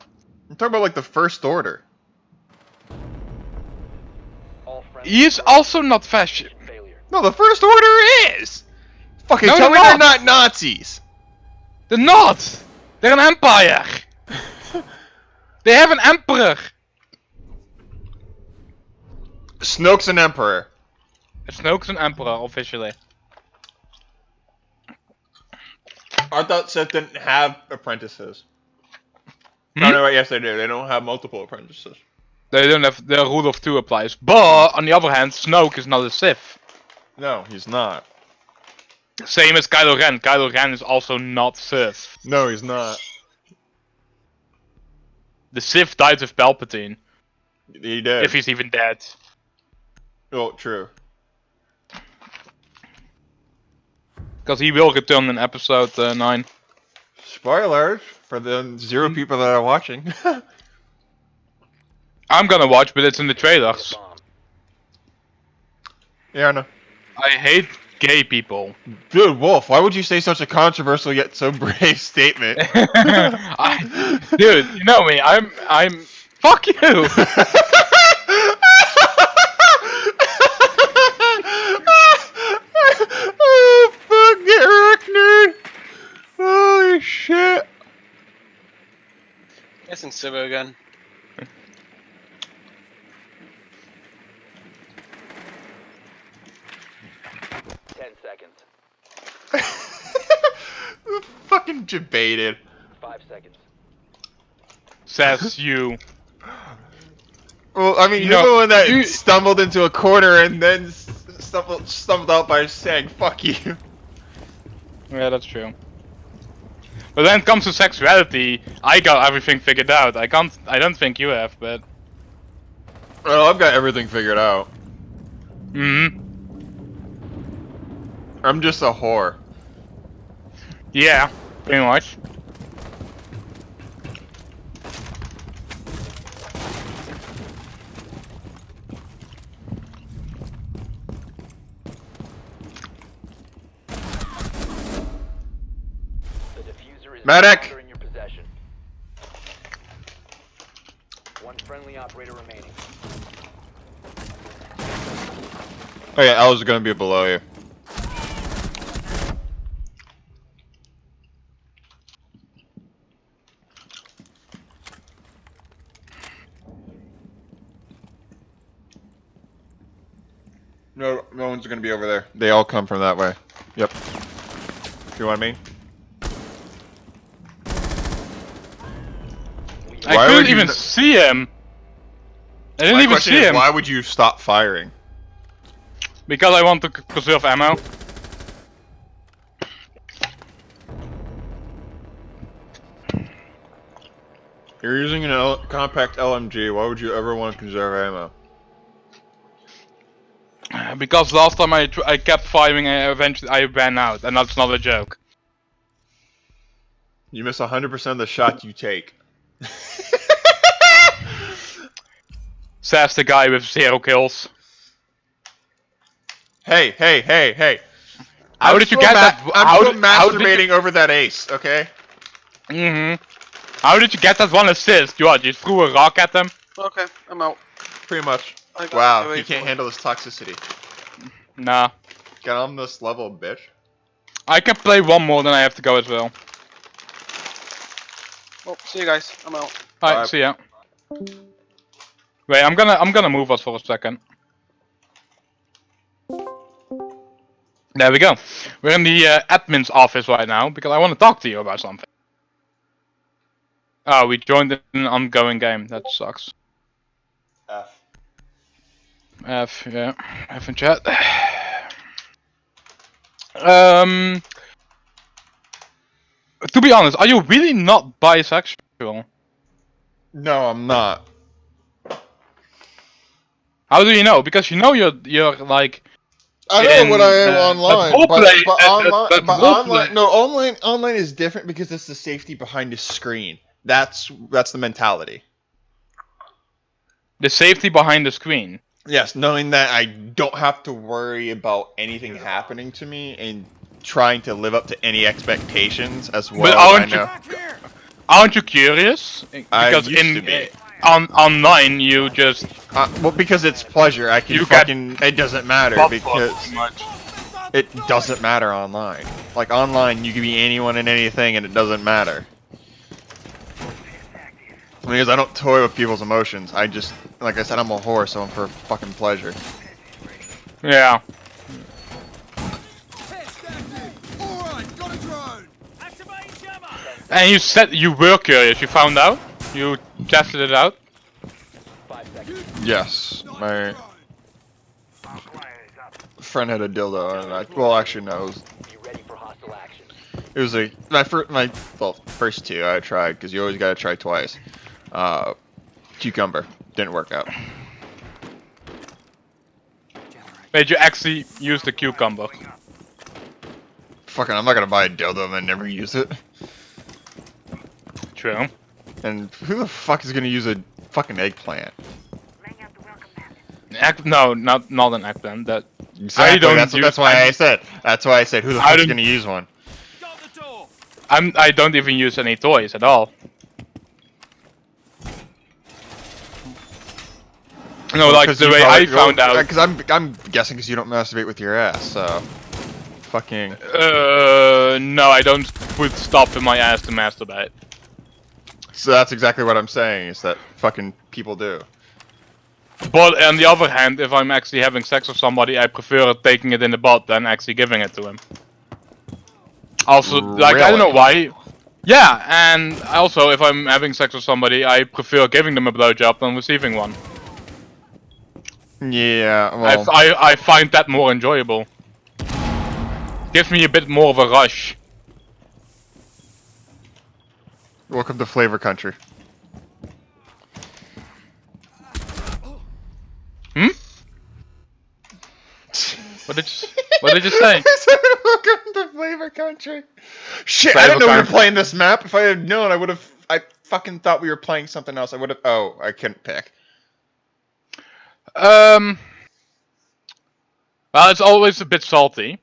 I'm talking about like the First Order. All friendly He is also not fascist. failure. No, the First Order is. Fucking No, tell me they're they're not. not Nazis. They're not. They're an empire. They have an emperor. Snoke's an emperor. Snoke's an emperor officially. I thought Sith didn't have apprentices. Hmm? No, yes they do. They don't have multiple apprentices. They don't have the rule of two applies. But on the other hand, Snoke is not a Sith. No, he's not. Same as Kylo Ren. Kylo Ren is also not Sith. No, he's not. The Sith died with Palpatine, He did. if he's even dead. Oh, true. Because he will return in episode 9. Spoilers for the 0 people that are watching. I'm gonna watch, but it's in the trailers. Bomb. Yeah, I know. I hate gay people. Dude, Wolf, why would you say such a controversial yet so brave statement? Dude, you know me. I'm. Fuck you. Oh, fuck, get wrecked, nerd. Holy shit. Guessing Siva again. Fucking debated. 5 seconds. Says you. Well, I mean, You you're know, the one that you- stumbled into a corner and then stumbled out by saying, fuck you. Yeah, that's true. But when it comes to sexuality, I got everything figured out. I don't think you have, but. Well, I've got everything figured out. I'm just a whore. Yeah, pretty much. The diffuser is Medic! no longer in your possession. One friendly operator remaining. Oh yeah, L's gonna be below you. No one's gonna be over there. They all come from that way. Yep. You know what I mean? I Why would couldn't you even n- see him. I didn't My even question see is, him why would you stop firing? because I want to conserve ammo. You're using an compact LMG. Why would you ever want to conserve ammo? Because last time I kept firing and eventually I ran out, and that's not a joke. You miss 100% of the shots you take. Says the guy with 0 kills. Hey. How did you get that? I'm still masturbating over that ace, okay? How did you get that one assist? You what, you threw a rock at them? Okay, I'm out. Pretty much. I got Wow, away you can't from handle this toxicity. Nah. Get on this level, bitch. I can play one more, then I have to go as well. Oh, see you guys. I'm out. Alright, Alright. see ya. Wait, I'm gonna move us for a second. There we go. We're in the admin's office right now because I want to talk to you about something. Oh, we joined an ongoing game. That sucks. F, yeah. F in chat. To be honest, are you really not bisexual? No, I'm not. How do you know? Because you know you're like. I know what I am online, online is different because it's the safety behind the screen. That's the mentality. The safety behind the screen. Yes, knowing that I don't have to worry about anything happening to me and trying to live up to any expectations as well. But aren't you curious? I Because used to be. Online you just Well, because it's pleasure. I can You fucking. It doesn't matter butt because fucked too much. it doesn't matter online. Like online, you can be anyone and anything, and it doesn't matter. Because I don't toy with people's emotions. I just, like I said, I'm a whore, so I'm for fucking pleasure. Yeah. And you said you were curious. You found out. You tested it out. 5 seconds. Yes, my friend had a dildo, and well, actually, no, Be ready for hostile action. it was first two I tried because you always gotta try twice. Cucumber didn't work out. Wait, you actually used the cucumber. Fucking, I'm not gonna buy a dildo and then never use it. True. And who the fuck is gonna use a fucking eggplant? No, not an eggplant. That Exactly. I don't That's use, why I said. That's why I said. Who the I fuck's don't- gonna use one? I don't even use any toys at all. No, like the way I found out. Because I'm guessing because you don't masturbate with your ass, so. Fucking. No, I don't put stuff in my ass to masturbate. So that's exactly what I'm saying. Is that fucking people do. But on the other hand, if I'm actually having sex with somebody, I prefer taking it in the butt than actually giving it to him. Also, like, I don't know Really? why. Yeah, and also, if I'm having sex with somebody, I prefer giving them a blowjob than receiving one. Yeah. Well. I find that more enjoyable. Gives me a bit more of a rush. Welcome to Flavor Country. Hmm? What did you say? Welcome to Flavor Country. Shit, I Flavor didn't know we were Country. playing this map. If I had known, I would have. I fucking thought we were playing something else. I would have. Oh, I couldn't pick. Well, it's always a bit salty.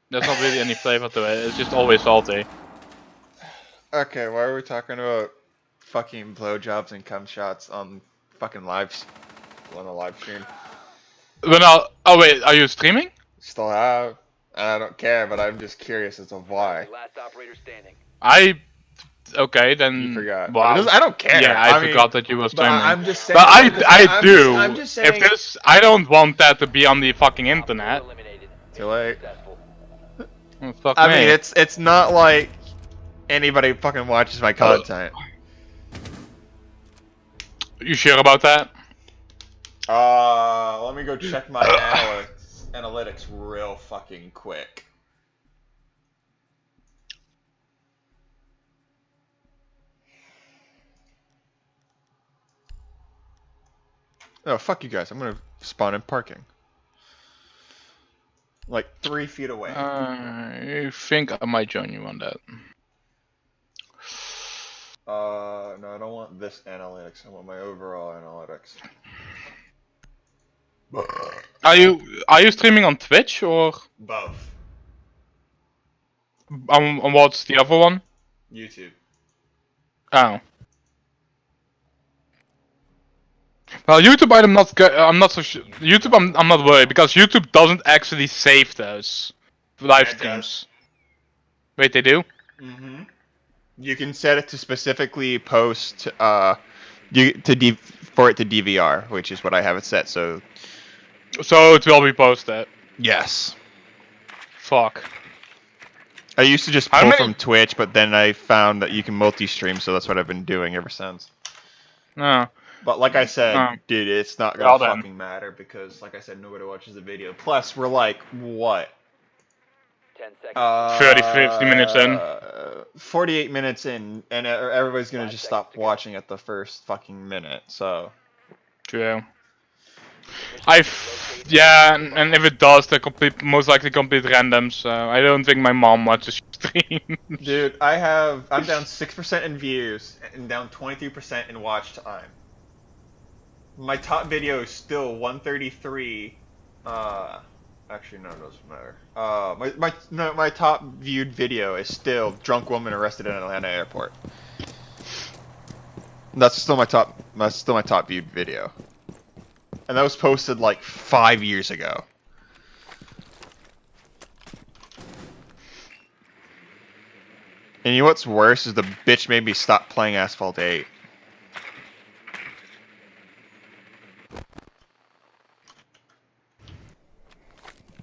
There's not really any flavor to it. It's just always salty. Okay, why are we talking about fucking blowjobs and cum shots on fucking on a live stream? Oh wait, are you streaming? Still have, and I don't care, but I'm just curious as to why. Last operator standing. Okay, then. You forgot. Wow. I don't care. Yeah, I mean, forgot that you were but streaming. I'm just saying. But I'm do. I'm just saying. If this, I don't want that to be on the fucking internet. Eliminated. Too late. Successful. Oh, fuck I me. mean, it's not like anybody fucking watches my content. You sure about that? Let me go check my analytics real fucking quick. Oh, fuck you guys. I'm gonna spawn in parking. Like 3 feet away. I think I might join you on that. No, I don't want this analytics. I want my overall analytics. Are you streaming on Twitch or Both. on what's the other one? YouTube. Oh. Well, YouTube, I'm not so sure. YouTube, I'm not worried because YouTube doesn't actually save those live Yeah, it streams. Wait, they do? Mm-hmm. You can set it to specifically post for it to DVR, which is what I have it set. So So it will be posted. yes. Fuck. I used to just How pull many- from Twitch, but then I found that you can multi-stream, so that's what I've been doing ever since. No. But like I said, Oh. dude, it's not Well gonna then. fucking matter because, like I said, nobody watches the video. Plus, we're like, what? 10 seconds. 30, 50 minutes in. 48 minutes in, and everybody's gonna 5 just seconds stop to go. watching at the first fucking minute, so... True. Yeah, and if it does, they're most likely complete random. So I don't think my mom watches stream. Dude, I'm down 6% in views, and down 23% in watch time. My top video is still 133, actually no, it doesn't matter. My top viewed video is still drunk woman arrested in Atlanta airport. That's still my top viewed video. And that was posted like 5 years ago. And you know what's worse is the bitch made me stop playing Asphalt 8.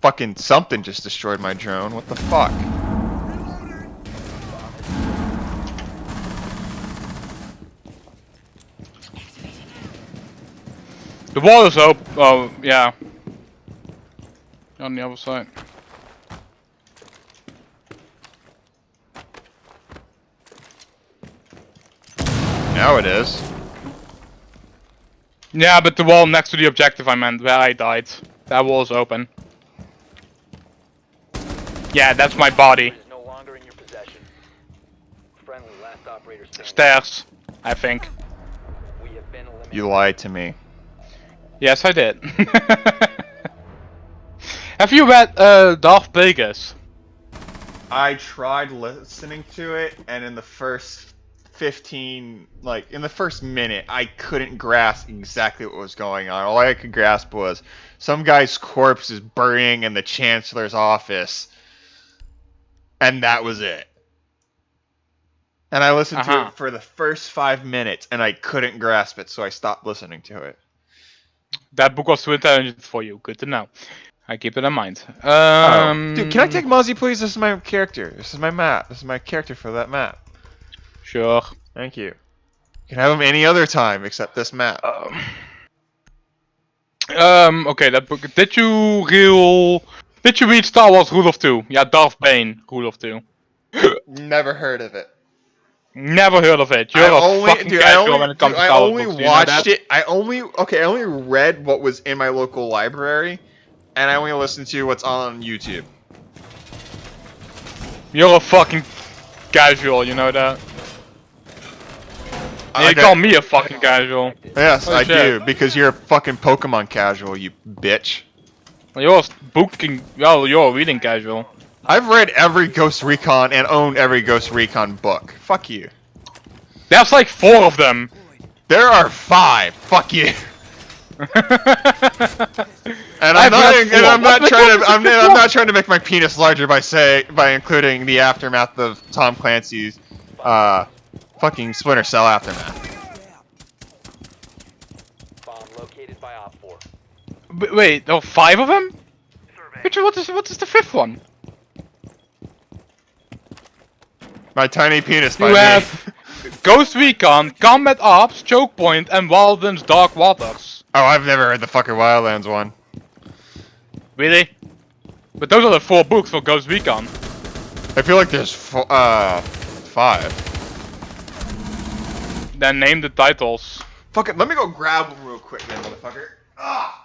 Fucking something just destroyed my drone. What the fuck? The wall is open. Oh, yeah. On the other side. Now it is. Yeah, but the wall next to the objective I meant, where I died. That wall is open. Yeah, that's my body. Is no longer in your possession. Friendly, last operator standing. Stairs, I think. We have been eliminated. You lied to me. Yes, I did. Have you read Darth Vegas? I tried listening to it, and in the first 15, like, in the first minute, I couldn't grasp exactly what was going on. All I could grasp was some guy's corpse is burning in the Chancellor's office, and that was it. And I listened to it for the first 5 minutes, and I couldn't grasp it, so I stopped listening to it. That book was too intelligent for you. Good to know. I keep it in mind. Dude, can I take Mozzie, please? This is my character. This is my map. This is my character for that map. Sure. Thank you. You can have him any other time except this map. Okay, that book. Did you read Star Wars Rule of Two? Yeah, Darth Bane Rule of Two. Never heard of it. Never heard of it. You're a fucking casual when it comes to Star Wars books. I only read what was in my local library, and I only listened to what's on YouTube. You're a fucking casual, you know that? You call me a fucking casual. Yes, Holy I shit. do, because you're a fucking Pokemon casual, you bitch. You're a reading casual. I've read every Ghost Recon and own every Ghost Recon book. Fuck you. There's like 4 of them. There are 5. Fuck you. And I'm not trying to make my penis larger by including the aftermath of Tom Clancy's fucking Splinter Cell aftermath. Bomb located by Op 4. Wait, there are 5 of them? Richard, what is the 5th one? My tiny penis by You me. have Ghost Recon, Combat Ops, Choke Point, and Walden's Dark Waters. Oh, I've never heard the fucking Wildlands one. Really? But those are the 4 books for Ghost Recon. I feel like there's 5. Then name the titles. Fuck it, let me go grab them real quick, then, motherfucker. Ah!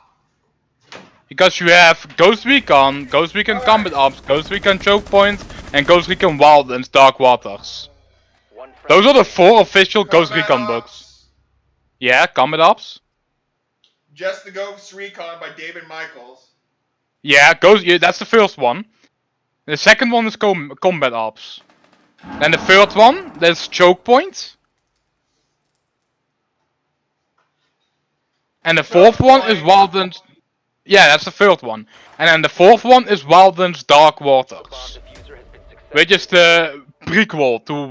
Because you have Ghost Recon Combat Ops, Ghost Recon Choke Point, and Ghost Recon Walden's Dark Waters. Those are the 4 official Ghost Recon books. Yeah, Combat Ops. Just the Ghost Recon by David Michaels. Yeah, that's the first one. The second one is Combat Ops. Then the third one, there's Choke Point. And the fourth one is Walden's... Yeah, that's the third one. And then the fourth one is Walden's Dark Waters. Which is the prequel to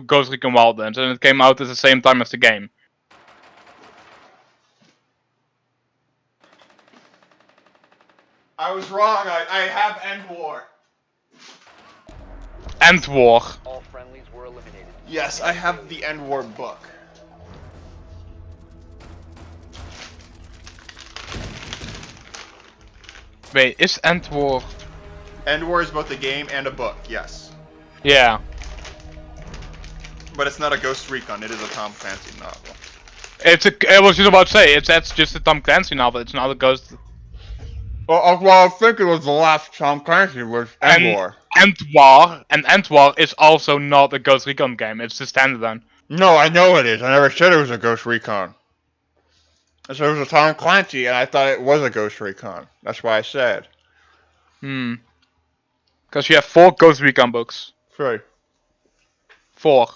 Ghost Recon Wildlands, and it came out at the same time as the game. I was wrong, I have End War. End War. All friendlies were eliminated. Yes, I have the End War book. Wait, is End War... End War is both a game and a book, yes. Yeah. But it's not a Ghost Recon, it is a Tom Clancy novel. I was just about to say, that's just a Tom Clancy novel, it's not a Ghost... Well, I think it was the last Tom Clancy was End War. End War is also not a Ghost Recon game, it's the standalone. No, I know it is. I never said it was a Ghost Recon. I said it was a Tom Clancy, and I thought it was a Ghost Recon. That's why I said. Because you have 4 Ghost Recon books. 3. 4.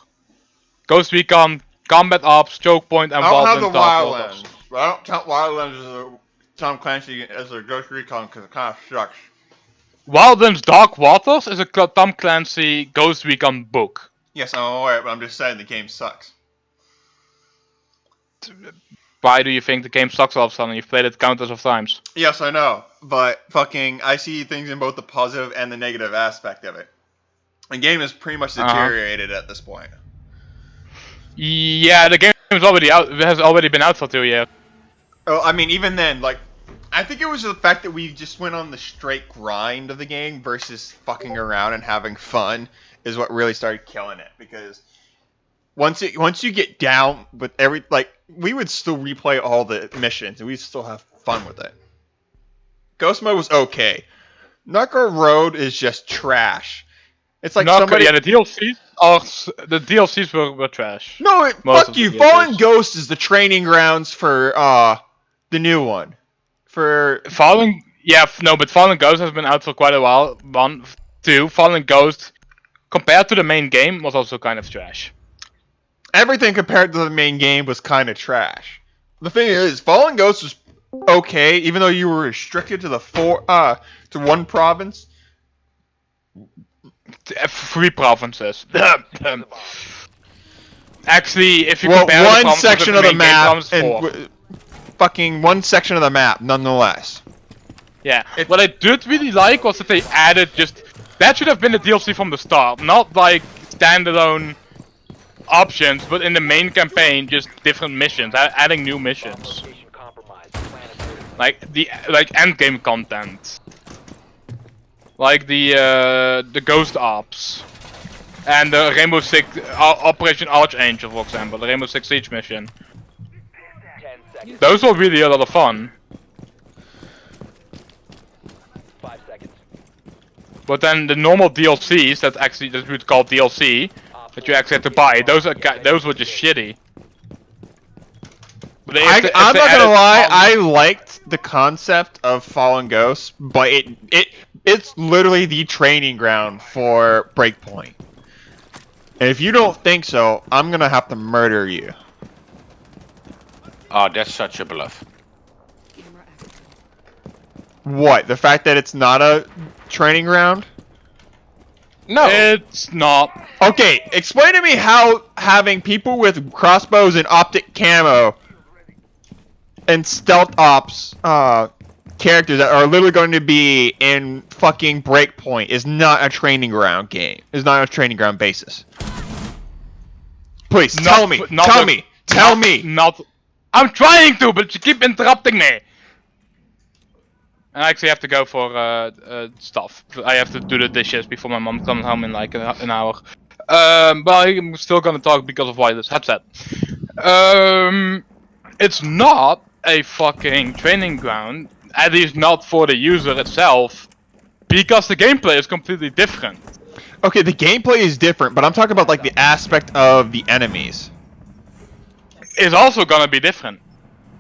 Ghost Recon, Combat Ops, Choke Point, and I don't have Walden's the Dark Waters. Wildlands. But I don't count Wildlands as a Tom Clancy as a Ghost Recon because it kind of sucks. Walden's Dark Waters is a Tom Clancy Ghost Recon book. Yes, I'm aware, but I'm just saying the game sucks. Why do you think the game sucks all of a sudden? You've played it countless of times. Yes, I know, but fucking, I see things in both the positive and the negative aspect of it. The game has pretty much deteriorated at this point. Yeah, the game is already out. It has already been out for 2 years. Oh, I mean, even then, like, I think it was the fact that we just went on the straight grind of the game versus fucking around and having fun is what really started killing it. Because once you get down with we would still replay all the missions and we'd still have fun with it. Ghost mode was okay. Narco Road is just trash. It's like Narco, somebody. yeah, the DLCs were trash. No, Most fuck of the you. DLCs. Fallen Ghost is the training grounds for the new one. For Fallen, yeah, no, but Fallen Ghost has been out for quite a while. 1, 2, Fallen Ghost, compared to the main game, was also kind of trash. everything compared to the main game was kind of trash. The thing is, Fallen Ghost was okay, even though you were restricted to to one province. 3 provinces. Actually, if you Well, compare the one provinces section with of the the main game, map province and 4. fucking one section of the map, nonetheless. Yeah, what I did really like was that they added just... That should have been the DLC from the start, not like standalone options, but in the main campaign, just different missions, adding new missions. Location compromised. Plan is good. Like endgame content. Like the Ghost Ops. And the Rainbow Six Operation Archangel, for example, the Rainbow Six Siege mission. 10 seconds. Those were really a lot of fun. 5 seconds. But then the normal DLCs that we would call DLC, that you actually have to buy, those were just shitty. But I'm not gonna lie, I liked the concept of Fallen Ghost, but it's literally the training ground for Breakpoint. And if you don't think so, I'm gonna have to murder you. Oh, that's such a bluff. Camera active. What? The fact that it's not a training ground? No. It's not. Okay, explain to me how having people with crossbows and optic camo and stealth ops characters that are literally going to be in fucking Breakpoint is not a training ground game. Is not a training ground basis. Please tell me. Tell me. Not. I'm trying to, but you keep interrupting me. And I actually have to go for stuff. I have to do the dishes before my mom comes home in like an hour. But I'm still gonna talk because of wireless headset. It's not a fucking training ground, at least not for the user itself, because the gameplay is completely different. Okay, the gameplay is different, but I'm talking about like the aspect of the enemies. It's also gonna be different.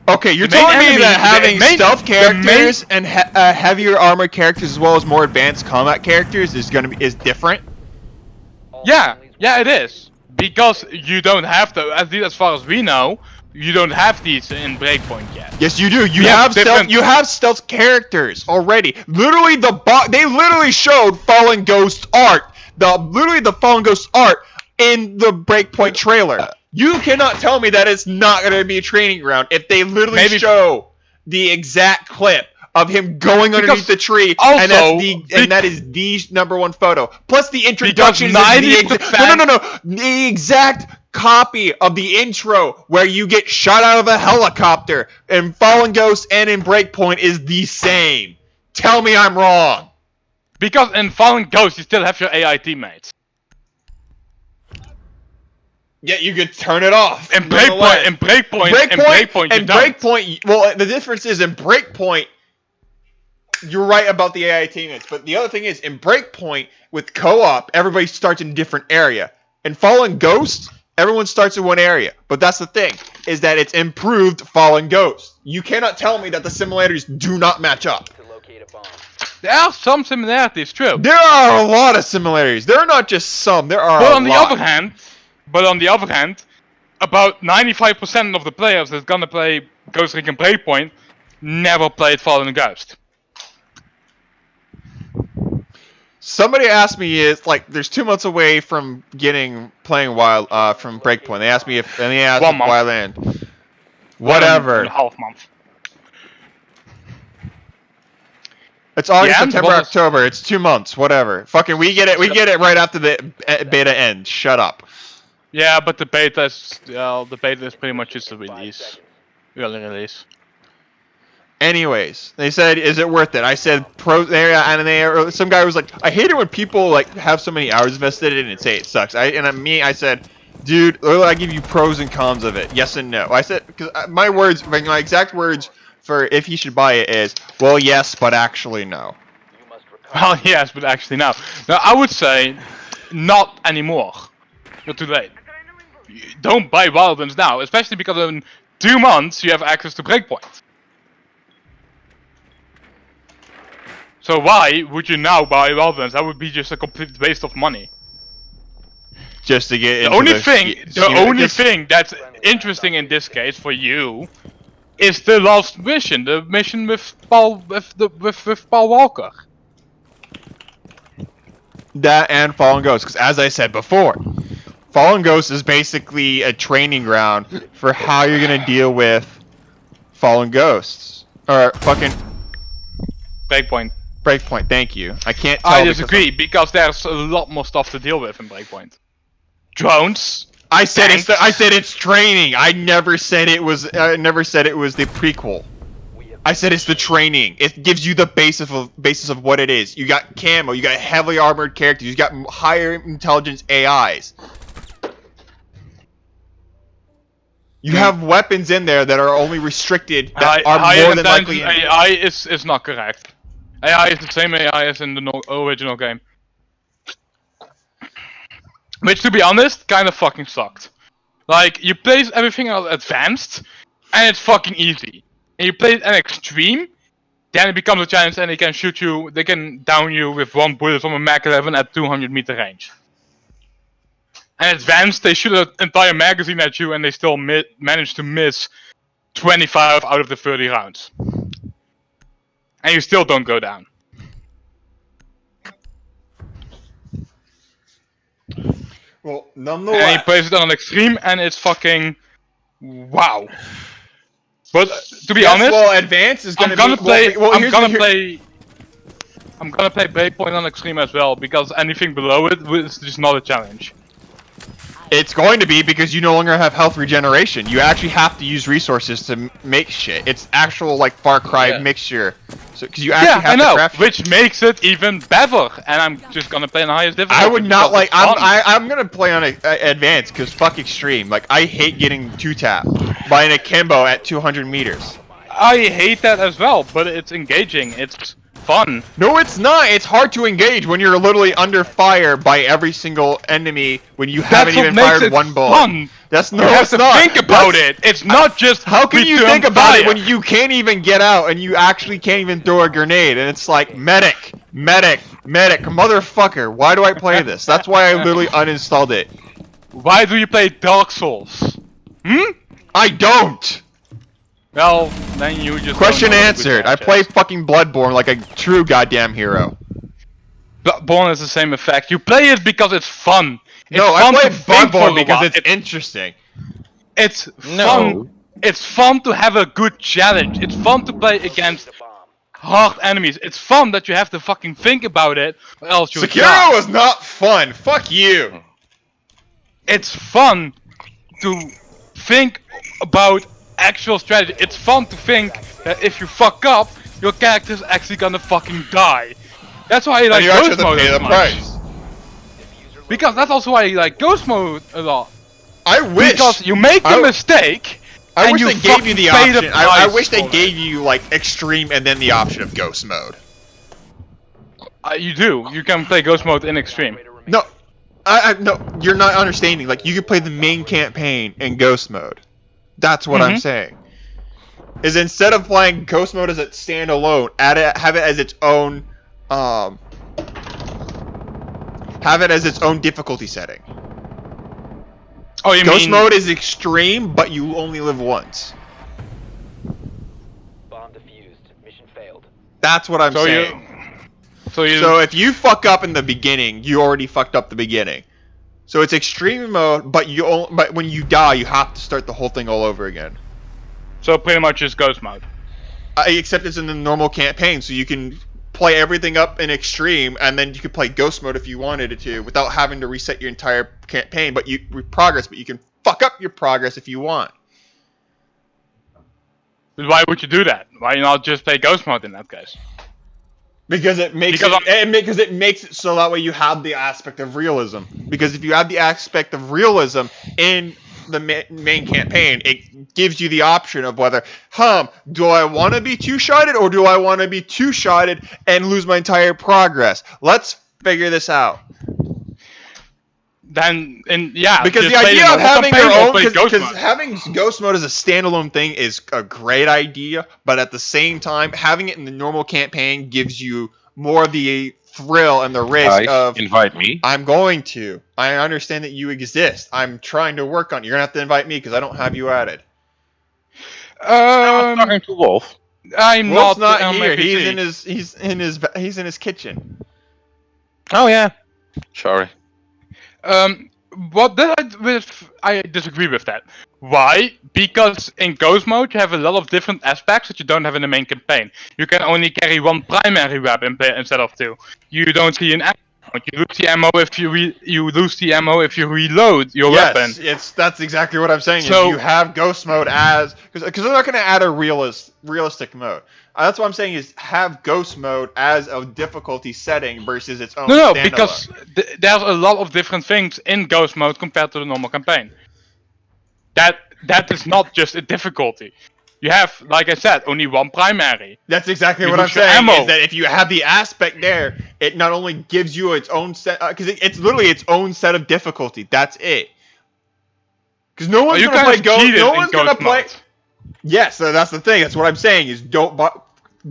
Okay, you're The main telling me enemy- that having the main- stealth the main- characters and heavier armor characters as well as more advanced combat characters is different? All Yeah, friendlies yeah, it is. Because you don't have to, at least as far as we know, you don't have these in Breakpoint yet. Yes, you do. You We have have stealth. different- You have stealth characters already. Literally, they literally showed Fallen Ghost art. Literally the Fallen Ghost art in the Breakpoint trailer. You cannot tell me that it's not going to be a training ground if they literally Maybe- show the exact clip of him going underneath the tree, also, and that is the #1 photo. Plus the introduction is 90%. no, the exact copy of the intro where you get shot out of a helicopter in Fallen Ghost and in Breakpoint is the same. Tell me I'm wrong. Because in Fallen Ghost you still have your AI teammates. Yet you could turn it off. In nonetheless. Breakpoint, you don't. Breakpoint. Well, the difference is in Breakpoint, you're right about the AI teammates, but the other thing is in Breakpoint with co-op, everybody starts in a different area. In Fallen Ghost, everyone starts in one area. But that's the thing, is that it's improved Fallen Ghost. You cannot tell me that the similarities do not match up. to locate a bomb. There are some similarities, true. There are a lot of similarities. There are not just some. There are But a on the lot. other hand, about 95% of the players that's gonna play Ghost Recon Breakpoint never played Fallen Ghost. Somebody asked me, it's like there's 2 months away from playing from Breakpoint. They asked me if 1 month. Wildland. Whatever. 1.5 months. It's August, Yeah, September, what was- October. It's 2 months. Whatever. Fucking, we get it. We get it right after the beta ends. Shut up. Yeah, but the beta is pretty much just a 5 release, seconds. early release. Anyways, they said, "Is it worth it?" I said, some guy was like, "I hate it when people like have so many hours invested in it and say it sucks." I said, "Dude, I give you pros and cons of it. Yes and no." I said, because my exact words for if he should buy it is, "Well, yes, but actually no." You must recover Well, yes, but actually now. Now, I would say not anymore. You're too late. You don't buy Wildlands now, especially because in 2 months you have access to Breakpoint. So why would you now buy Wildlands? That would be just a complete waste of money. Just to get The into only thing that's interesting in this case for you is the last mission, the mission with Paul with Paul Walker. That and Fallen Ghost, because as I said before, Fallen Ghost is basically a training ground for how you're gonna deal with Fallen Ghosts or fucking Breakpoint. Breakpoint. Thank you. I can't tell. I disagree because there's a lot more stuff to deal with in Breakpoint. Drones. I said tanks. I said it's training. I never said it was. I never said it was the prequel. I said it's the training. It gives you the basis of what it is. You got camo. You got heavily armored characters. You got higher intelligence AIs. You have weapons in there that are only restricted. That are more than likely. AI is not correct. AI is the same AI as in the original game. Which, to be honest, kind of fucking sucked. Like, you place everything on advanced, and it's fucking easy. And you play it on extreme, then it becomes a challenge and they can shoot you, they can down you with 1 bullet from a Mach 11 at 200 meter range. And advanced, they shoot an entire magazine at you and they still manage to miss 25 out of the 30 rounds. And you still don't go down. Well, And nonetheless. he plays it on extreme and it's fucking wow. But to be honest, well, advanced is I'm gonna play I'm Breakpoint on extreme as well because anything below it is just not a challenge. It's going to be because you no longer have health regeneration. You actually have to use resources to make shit. It's actual like Far Cry mixture. So because you actually have to craft. Which makes it even better. And I'm just gonna play on the highest difficulty. I would not like. Fun. I'm gonna play on advanced because fuck extreme. Like I hate getting 2-tapped by an akimbo at 200 meters. I hate that as well, but it's engaging. It's fun. No, it's not. It's hard to engage when you're literally under fire by every single enemy when you haven't even fired one bullet. Fun. That's no, You have it's to not. think about it. It's not just How can you return think about it fire. when you can't even get out and you actually can't even throw a grenade? And it's like medic, motherfucker. Why do I play this? That's why I literally uninstalled it. Why do you play Dark Souls? I don't. Well, then you just Question don't know what answered. good I match play is. fucking Bloodborne like a true goddamn hero. Bloodborne has the same effect. You play it because it's fun. It's No, fun I play to think for a Bloodborne because while. it's interesting. It's fun. It's fun to have a good challenge. It's fun to play against hard enemies. It's fun that you have to fucking think about it, or else you'll Sekiro die. was not fun. Fuck you. It's fun to think about actual strategy. It's fun to think that if you fuck up, your character's actually gonna fucking die. That's why I like And you actually Ghost have to Mode pay as the much. price. Because that's also why I like Ghost Mode a lot. I wish. Because you make the mistake, I and wish you they gave you the fucking pay option. the I price wish they for it. gave you like extreme and then the option of ghost mode. You do. You can play Ghost Mode in extreme. No, no, you're not understanding. Like you could play the main campaign in ghost mode. That's what I'm saying. Is instead of playing ghost mode as a standalone, have it as its own, have it as its own difficulty setting. Oh, you Ghost mean mode is extreme, but you only live once. Bomb defused. Mission failed. That's what I'm saying. So if you fuck up in the beginning, you already fucked up the beginning. So it's extreme mode, but but when you die, you have to start the whole thing all over again. So pretty much just Ghost Mode. Except it's in the normal campaign, so you can play everything up in extreme, and then you could play ghost mode if you wanted it to, without having to reset your entire campaign. But you can fuck up your progress if you want. Why would you do that? Why not just play Ghost Mode in that case? Because it makes it makes it so that way you have the aspect of realism. Because if you have the aspect of realism in the main campaign, it gives you the option of whether, do I want to be two-shotted or do I want to be two-shotted and lose my entire progress? Let's figure this out. Then, yeah, because just the play idea of normal having campaign your or own, play Ghost because Mode. having ghost mode as a standalone thing is a great idea, but at the same time, having it in the normal campaign gives you more of the thrill and the risk Guys, of invite me. I'm going to. I understand that you exist. I'm trying to work on it. You're gonna have to invite me because I don't have you added. I was talking to Wolf. I'm Wolf's not not on my here. PC. He's in his kitchen. Oh yeah. Sorry. What I disagree with that. Why? Because in Ghost Mode you have a lot of different aspects that you don't have in the main campaign. You can only carry one primary weapon instead of two. You don't see an ammo. You lose the ammo if you lose the ammo if you reload your weapon. Yes, that's exactly what I'm saying. So- is you have ghost mode as because they're not going to add a realistic mode. That's what I'm saying is have ghost mode as a difficulty setting versus its own. No, standalone. because there's a lot of different things in Ghost Mode compared to the normal campaign. That is not just a difficulty. You have, like I said, only one primary. That's exactly You what I'm lose your saying. ammo. Is that if you have the aspect there, it not only gives you its own set, because it's literally its own set of difficulty. That's it. Because no one's You gonna kind play of Ghost. cheated No in one's gonna Ghost play. Mode. Yes, so that's the thing. That's what I'm saying. Is don't.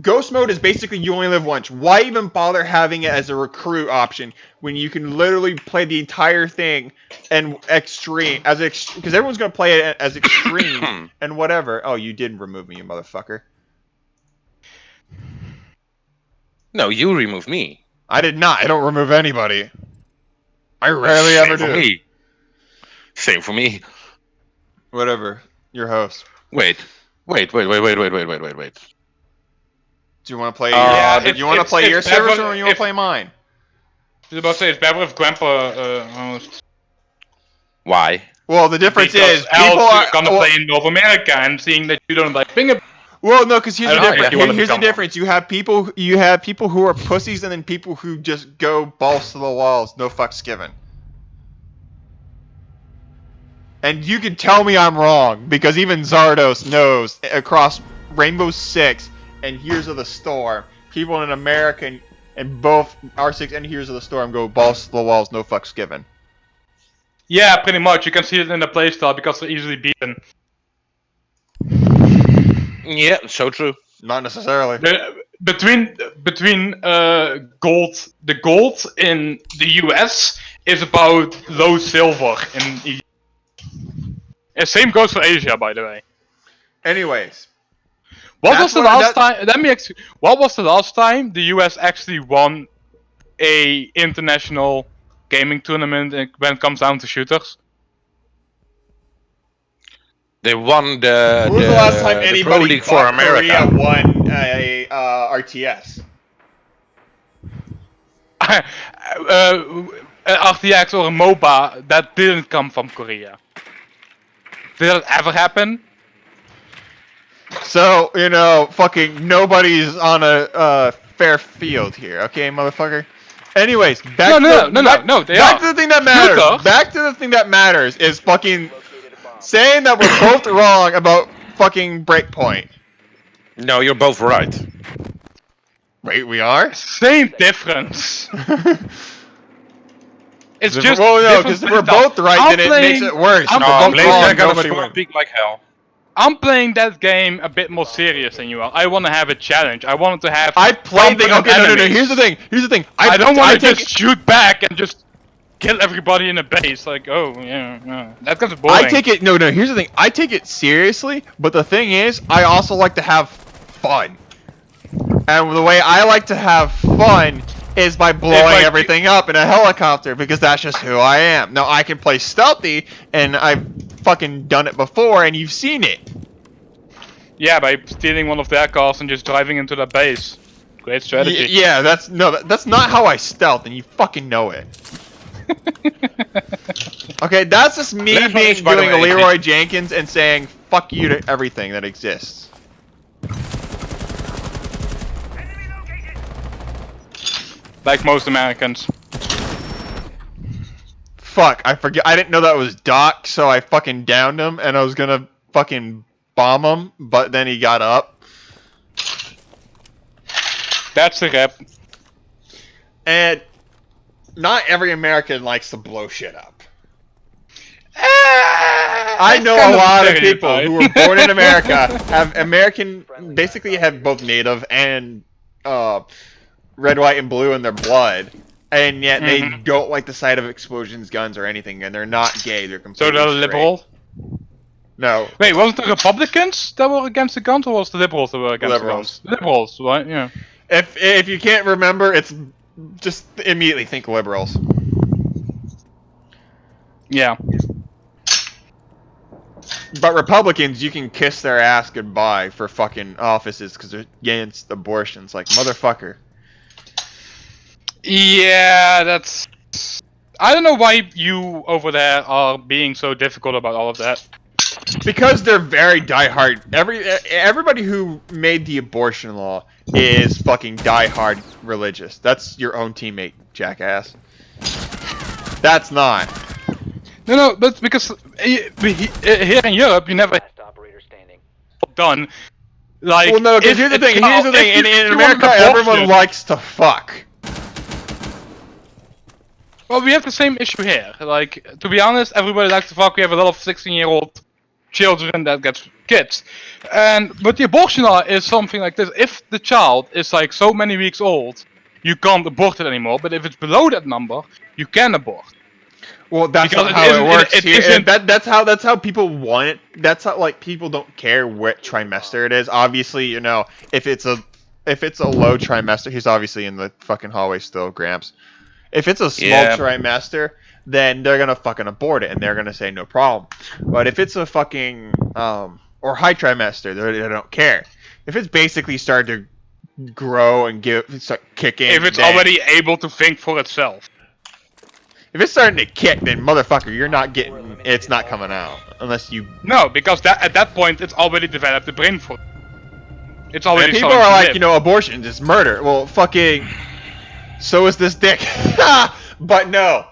Ghost mode is basically you only live once. Why even bother having it as a recruit option when you can literally play the entire thing and extreme because everyone's gonna play it as extreme and whatever. Oh, you did remove me, you motherfucker. No, you remove me. I did not. I don't remove anybody. I rarely Same ever for do. me. Same for me. Whatever. Your host. Wait. Do you want to play? Yeah, do you want to play your it's servers better or you want if- to play mine? I was about to say it's better if Grandpa hosts. Why? Well, the difference Because is else people are you're gonna play in North America and seeing that you don't like finger. Well, no, because here's I the don't know, difference. yeah, you wanna Here's the become one. difference. You have people who are pussies, and then people who just go balls to the walls, no fucks given. And you can tell me I'm wrong because even Zardos knows across Rainbow Six and Heroes of the Storm, people in America and both R6 and Heroes of the Storm go balls to the walls, no fucks given. Yeah, pretty much. You can see it in the playstyle because they're easily beaten. Yeah, so true. Not necessarily. Between gold, the gold in the US is about low silver in. Same goes for Asia, by the way. Anyways, What That's was the what- last time? What was the last time the US actually won a international gaming tournament when it comes down to shooters? They won the. when was the last time the Pro anybody League but for America. Korea won a RTS? RTX or a MOBA that didn't come from Korea. Did that ever happen? So, fucking nobody's on a fair field here, okay, motherfucker? Anyways, back No, to they back are. to the thing that matters. Shooters. Back to the thing that matters is fucking saying that we're both wrong about fucking Breakpoint. No, you're both right. Wait, we are? Same difference. It's just well, no, different because we're playstyle. both right, I'm then it playing- makes it worse. I'm If we're both playing- wrong, Blazikenz got nobody a score wins. peak like hell. I'm playing that game a bit more serious than you are. I want to have a challenge. I want to have. I played the competent okay. No. enemies. Here's the thing. I don't want to take just shoot back and just kill everybody in a base. Like, oh yeah, that gets boring. I take it. No. Here's the thing. I take it seriously, but the thing is, I also like to have fun. And the way I like to have fun is by blowing like- everything up in a helicopter because that's just who I am. Now I can play stealthy, and I've fucking done it before, and you've seen it. Yeah, by stealing one of their cars and just driving into the base. Great strategy. Yeah, that's not how I stealth, and you fucking know it. Okay, that's just me Last one is, by the doing a way, Leroy Jenkins and saying fuck you to everything that exists. Like most Americans. fuck, I forget. I didn't know that was Doc, so I fucking downed him, and I was gonna fucking bomb him, but then he got up. That's the rep. And not every American likes to blow shit up. I know a lot of people who were born in America basically have both native and red, white, and blue in their blood, and yet they don't like the sight of explosions, guns, or anything, and they're not gay. They're So completely they're straight. liberal? No. Wait, wasn't the Republicans that were against the guns, or was the liberals that were against Liberals. the guns? Liberals, right? Yeah. If you can't remember, it's just immediately think liberals. Yeah. But Republicans, you can kiss their ass goodbye for fucking offices because they're against abortions. Like, motherfucker. Yeah, that's... I don't know why you over there are being so difficult about all of that. Because they're very diehard. Everybody who made the abortion law is fucking diehard religious. That's your own teammate, jackass. That's not. No, but because here in Europe, you never Last operator standing. done. Like, Well, no, because here's the thing. In America, everyone likes to fuck. Well, we have the same issue here. Like, to be honest, everybody likes to fuck. We have a lot of 16-year-old children that get kids. But the abortion law is something like this. If the child is like so many weeks old, you can't abort it anymore. But if it's below that number, you can abort. Well, that's Because not it how it isn't- works it here. isn't- That's how people want it. That's how, like, people don't care what trimester it is. Obviously, you know, if it's a low trimester, he's obviously in the fucking hallway still, Gramps. If it's a small trimester, then they're gonna fucking abort it, and they're gonna say no problem. But if it's a fucking or high trimester, they don't care. If it's basically started to grow and start kicking, If it's then- already able to think for itself. if it's starting to kick, then motherfucker, you're not getting. It's not coming out unless you. No, because at that point, it's already developed the brain for it. It's already And people starting are to like, live. you know, abortion is murder. Well, fucking. So is this dick. But no.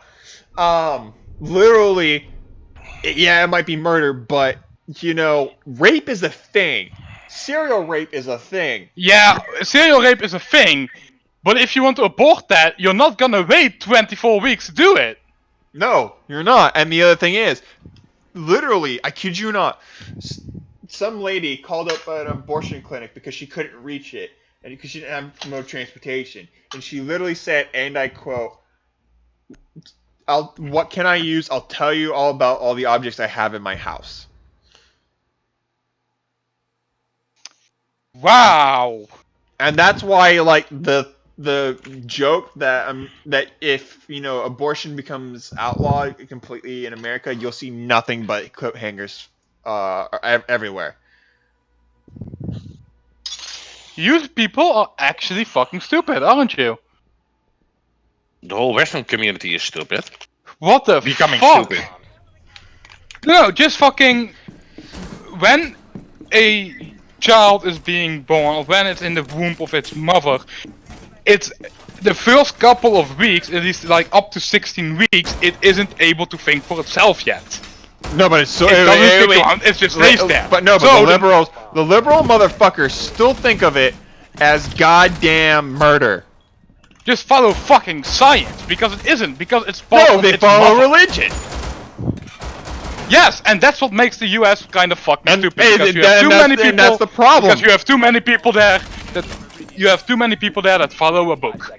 Literally, yeah, it might be murder, but, you know, rape is a thing. Serial rape is a thing. Yeah, serial rape is a thing, but if you want to abort that, you're not gonna wait 24 weeks to do it. No, you're not. And the other thing is, literally, I kid you not, some lady called up an abortion clinic because she couldn't reach it, and because she didn't have no transportation. And she literally said, and I quote, what can I use? I'll tell you all about all the objects I have in my house. Wow. And that's why, like, the joke that that if, you know, abortion becomes outlawed completely in America, you'll see nothing but coat hangers everywhere. You people are actually fucking stupid, aren't you? The whole Western community is stupid. What the Becoming fuck? stupid. No, just fucking... When a child is being born, or when it's in the womb of its mother, it's the first couple of weeks, at least like up to 16 weeks, it isn't able to think for itself yet. No, but it's so. It doesn't stick around, it just stays there. But no, but So the liberal motherfuckers still think of it as goddamn murder. just follow fucking science, because it isn't, because it's part No, of they its follow mother. religion. Yes, and that's what makes the US kind of fucking And, stupid, because you have and too that's, many people. and that's the problem. Because you have too many people there that follow a book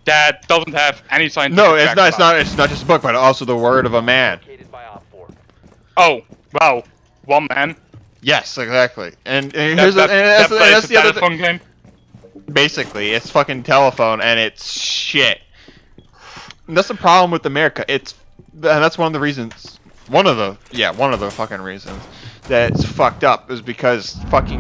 that doesn't have any scientific. No, it's facts not. It's about not. It's not just a book, but also the word of a man. Located by Op 4. it. Oh, wow, one man. Yes, exactly. And here's That and plays that's a the other telephone game. Basically, it's fucking telephone, and it's shit. And that's the problem with America. And that's one of the reasons. One of the fucking reasons that it's fucked up is because fucking.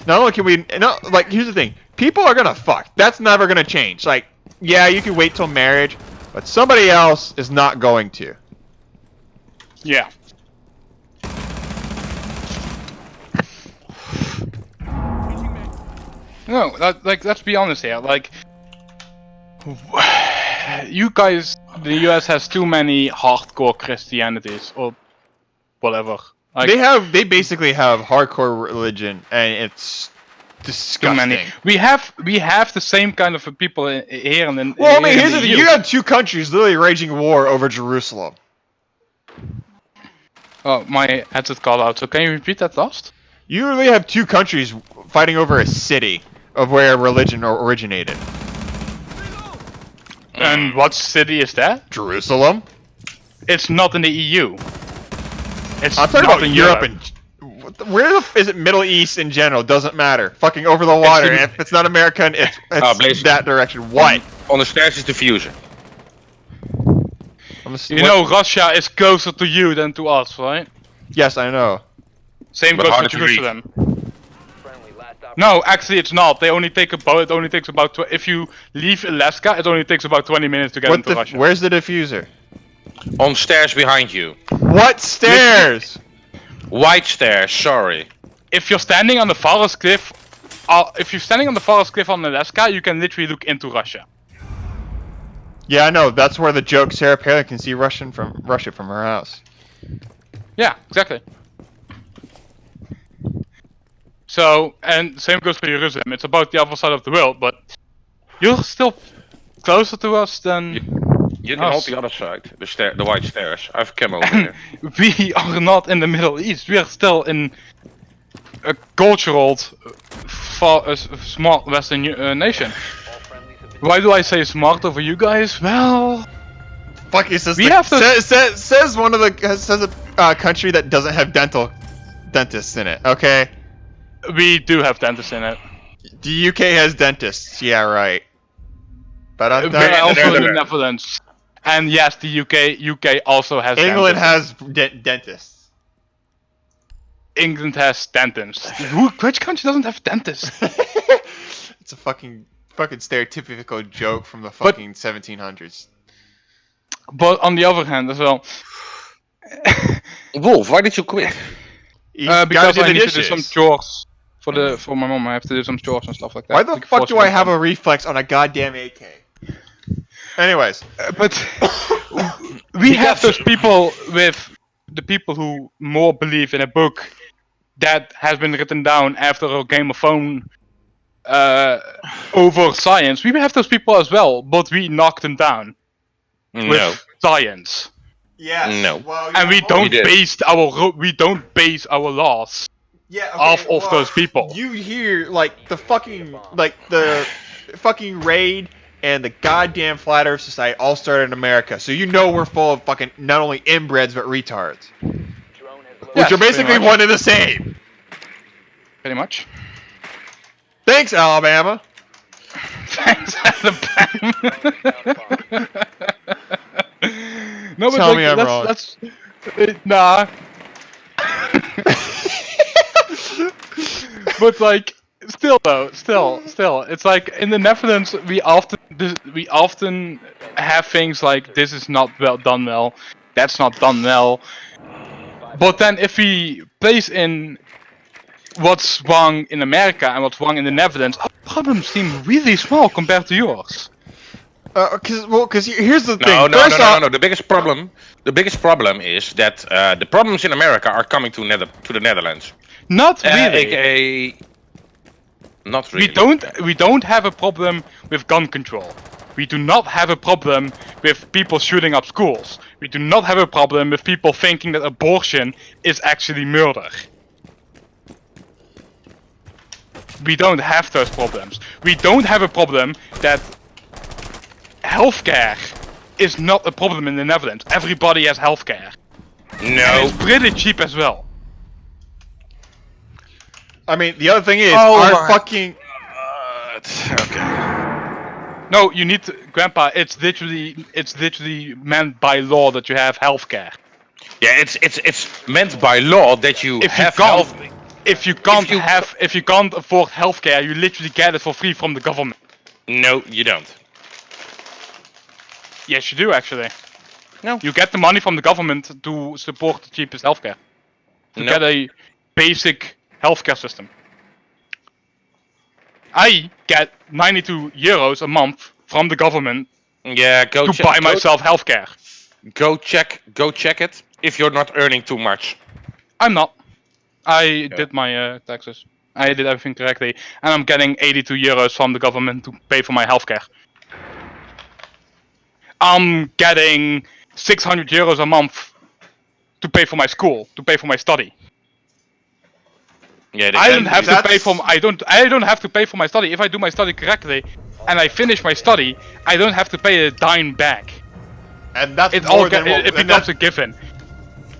Not only can we, like, here's the thing. People are gonna fuck. That's never gonna change. Like, yeah, you can wait till marriage, but somebody else is not going to. Yeah. No, like, let's be honest here. Like, you guys, the US has too many hardcore Christianities or whatever. Like, They basically have hardcore religion, and it's too disgusting. many. We have the same kind of people here in Well, I mean, here in here's the the thing: EU. you have two countries literally raging war over Jerusalem. Oh, my headset called out. So can you repeat that last? You really have two countries fighting over a city of where religion originated. And what city is that? Jerusalem. It's not in the EU. It's I'm talking not about in Europe and where is it? Middle East in general doesn't matter. Fucking over the water. in- If it's not American, it's Blaze. that direction. What? On the stairs is diffuser. You know, Russia is closer to you than to us, right? Yes, I know. Same But goes for harder to reach. Jerusalem. Friendly, last op- No, actually, it's not. They only take about. It only takes about. If you leave Alaska, it only takes about 20 minutes to get What into the? Russia. Where's the diffuser? On stairs behind you. What stairs? White stairs, sorry. If you're standing on the forest cliff, on Alaska, you can literally look into Russia. Yeah, I know. That's where the joke Sarah Palin can see Russia from her house. Yeah, exactly. So, and same goes for Jerusalem. It's about the other side of the world, but you're still closer to us than You can us. hold the other side, the white stairs. I've come over here. We are not in the Middle East. We are still in a cultural, smart Western nation. all friendlies have been Why do I say smart over you guys? Well, Fuck, it says We have to- says one of the says a country that doesn't have dentists in it. Okay, we do have dentists in it. the UK has dentists. Yeah, right. But We're also in the Netherlands. Netherlands. And yes, the UK also has England dentists. has dentists. England has dentists. Which country doesn't have dentists? It's a fucking stereotypical joke from the fucking 1700s. But on the other hand as well, Wolf, why did you quit? You gotta because do the I need to do dishes. some chores for my mom. I have to do some chores and stuff like that. Why the Like fuck do I have force a reflex on a goddamn AK? Anyways, But we have those people with the people who more believe in a book that has been written down after a Game of Phone over science. We have those people as well, but we knock them down No. with science, yes. No. Well, and we don't did. base our laws yeah, off of those people. You hear like the fucking raid and the goddamn Flat Earth Society all started in America, so you know we're full of fucking not only inbreds but retards, drone has which Yes, are basically pretty much. one and the same. Pretty much. Thanks, Alabama. Thanks, Alabama. No, but Tell like, me I'm wrong. that's nah. But like, still, it's like in the Netherlands we often have things like this is not done well, that's not done well. But then if we place in what's wrong in America and what's wrong in the Netherlands, our problems seem really small compared to yours. Because here's the thing. No. First off, The biggest problem is that the problems in America are coming to the Netherlands. Not really. AKA, not really. We don't have a problem with gun control. We do not have a problem with people shooting up schools. We do not have a problem with people thinking that abortion is actually murder. We don't have those problems. We don't have a problem that healthcare is not a problem in the Netherlands. Everybody has healthcare. And No. it's pretty cheap as well. I mean, the other thing is, Oh our my- fucking Okay. No, you need to, Grandpa. It's literally meant by law that you have healthcare. Yeah, it's meant by law that you If you have can't, health. if you can't afford healthcare, you literally get it for free from the government. No, you don't. Yes, you do actually. No. You get the money from the government to support the cheapest healthcare. To No. get a basic healthcare system. I get 92 euros a month from the government Yeah, go to buy myself healthcare. Go check it if you're not earning too much. I'm not. I did my taxes. I did everything correctly, and I'm getting 82 euros from the government to pay for my healthcare. I'm getting 600 euros a month to pay for my school, to pay for my study. Yeah, I don't have to that's- pay for. I don't have to pay for my study. If I do my study correctly, and I finish my study, I don't have to pay a dime back. And that's It more all than what, it becomes a given.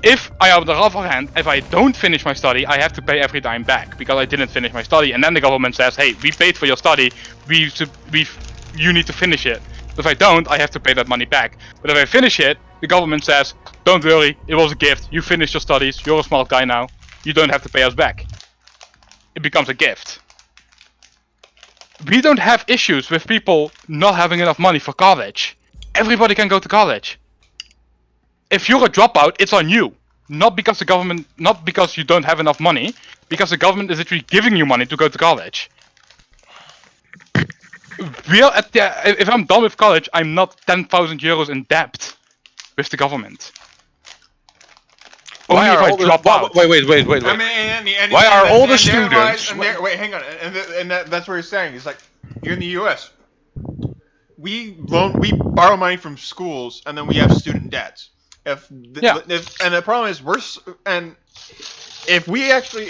If I, on the other hand, if I don't finish my study, I have to pay every dime back because I didn't finish my study. And then the government says, "Hey, we paid for your study. You need to finish it." If I don't, I have to pay that money back. But if I finish it, the government says, "Don't worry, it was a gift. You finished your studies. You're a smart guy now. You don't have to pay us back." It becomes a gift. We don't have issues with people not having enough money for college. Everybody can go to college. If you're a dropout, it's on you. Not because the government, not because you don't have enough money, because the government is literally giving you money to go to college. If I'm done with college, I'm not 10,000 euros in debt with the government. Only if I drop out. Wait. I mean, Why are all the therein lies- students- and there- wait, hang on. That's what he's saying. It's like here in the U.S. we borrow money from schools, and then we have student debts. And the problem is if we actually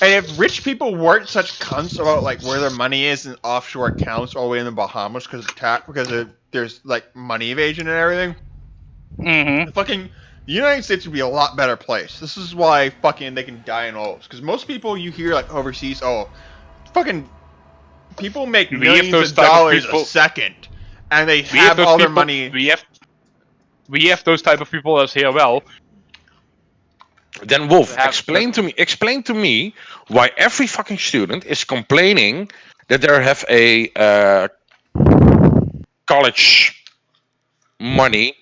if rich people weren't such cunts about like where their money is in offshore accounts all the way in the Bahamas because there's like money evasion and everything. Mm-hmm. Fucking the United States would be a lot better place. This is why fucking they can die in holes. Because most people you hear like overseas, fucking people make millions of dollars a second, and they have all their money. We have those type of people as here. Well, Then Wolf, explain to me why every fucking student is complaining that they have a college money.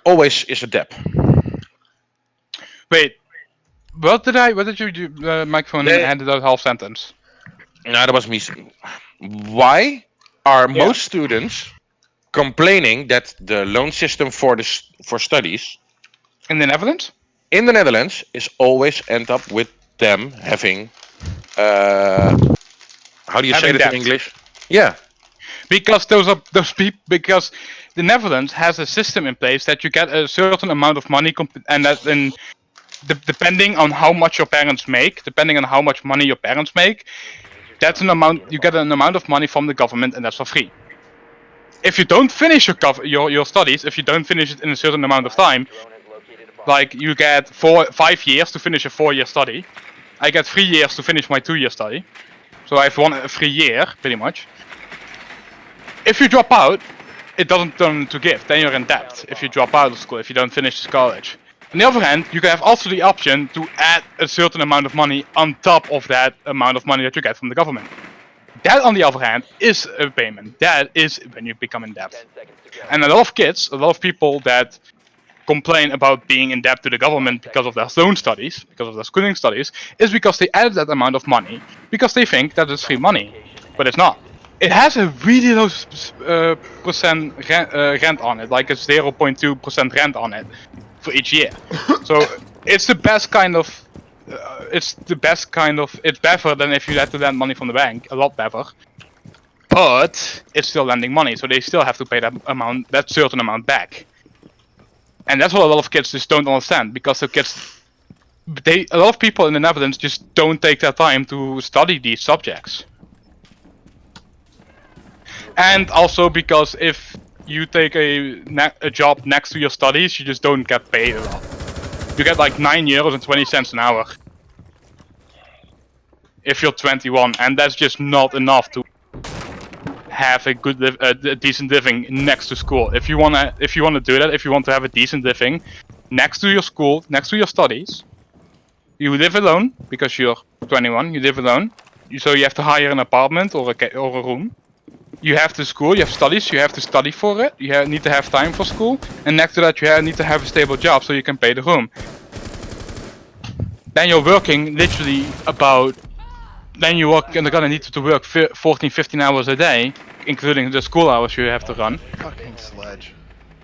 Always is a debt. Wait, what did you do? Microphone ended out half sentence. No, that was me. Why are most students complaining that the loan system for studies in the Netherlands? In the Netherlands is always end up with them having how do you say that in English? Yeah. Because because the Netherlands has a system in place that you get a certain amount of money and that then depending on how much your parents make, depending on how much money your parents make, that's an amount you get an amount of money from the government, and that's for free. If you don't finish your studies, if you don't finish it in a certain amount of time, like you get 5 years to finish a 4-year study, I get 3 years to finish my 2-year study, so I've won a free year pretty much. If you drop out, it doesn't turn into gift, then you're in debt if you drop out of school, if you don't finish college. On the other hand, you can have also the option to add a certain amount of money on top of that amount of money that you get from the government. That, on the other hand, is a payment. That is when you become in debt. And a lot of kids, a lot of people that complain about being in debt to the government because of their loan studies, because of their schooling studies, is because they added that amount of money because they think that it's free money. But it's not. It has a really low percent rent on it, like a 0.2% rent on it for each year. So it's the best kind of. It's better than if you had to lend money from the bank, a lot better. But it's still lending money, so they still have to pay that certain amount back. And that's what a lot of kids just don't understand, because a lot of people in the Netherlands just don't take their time to study these subjects. And also because if you take a job next to your studies, you just don't get paid a lot. You get like €9.20 an hour if you're 21, and that's just not enough to have a good a decent living next to school. If you wanna do that, if you want to have a decent living next to your school, next to your studies, you live alone because you're 21. You live alone, so you have to hire an apartment or a room. You have to school, you have studies, you have to study for it, you need to have time for school, and next to that you need to have a stable job so you can pay the room. Then you're working literally you're gonna need to work 14-15 hours a day including the school hours you have to run, Fucking sledge.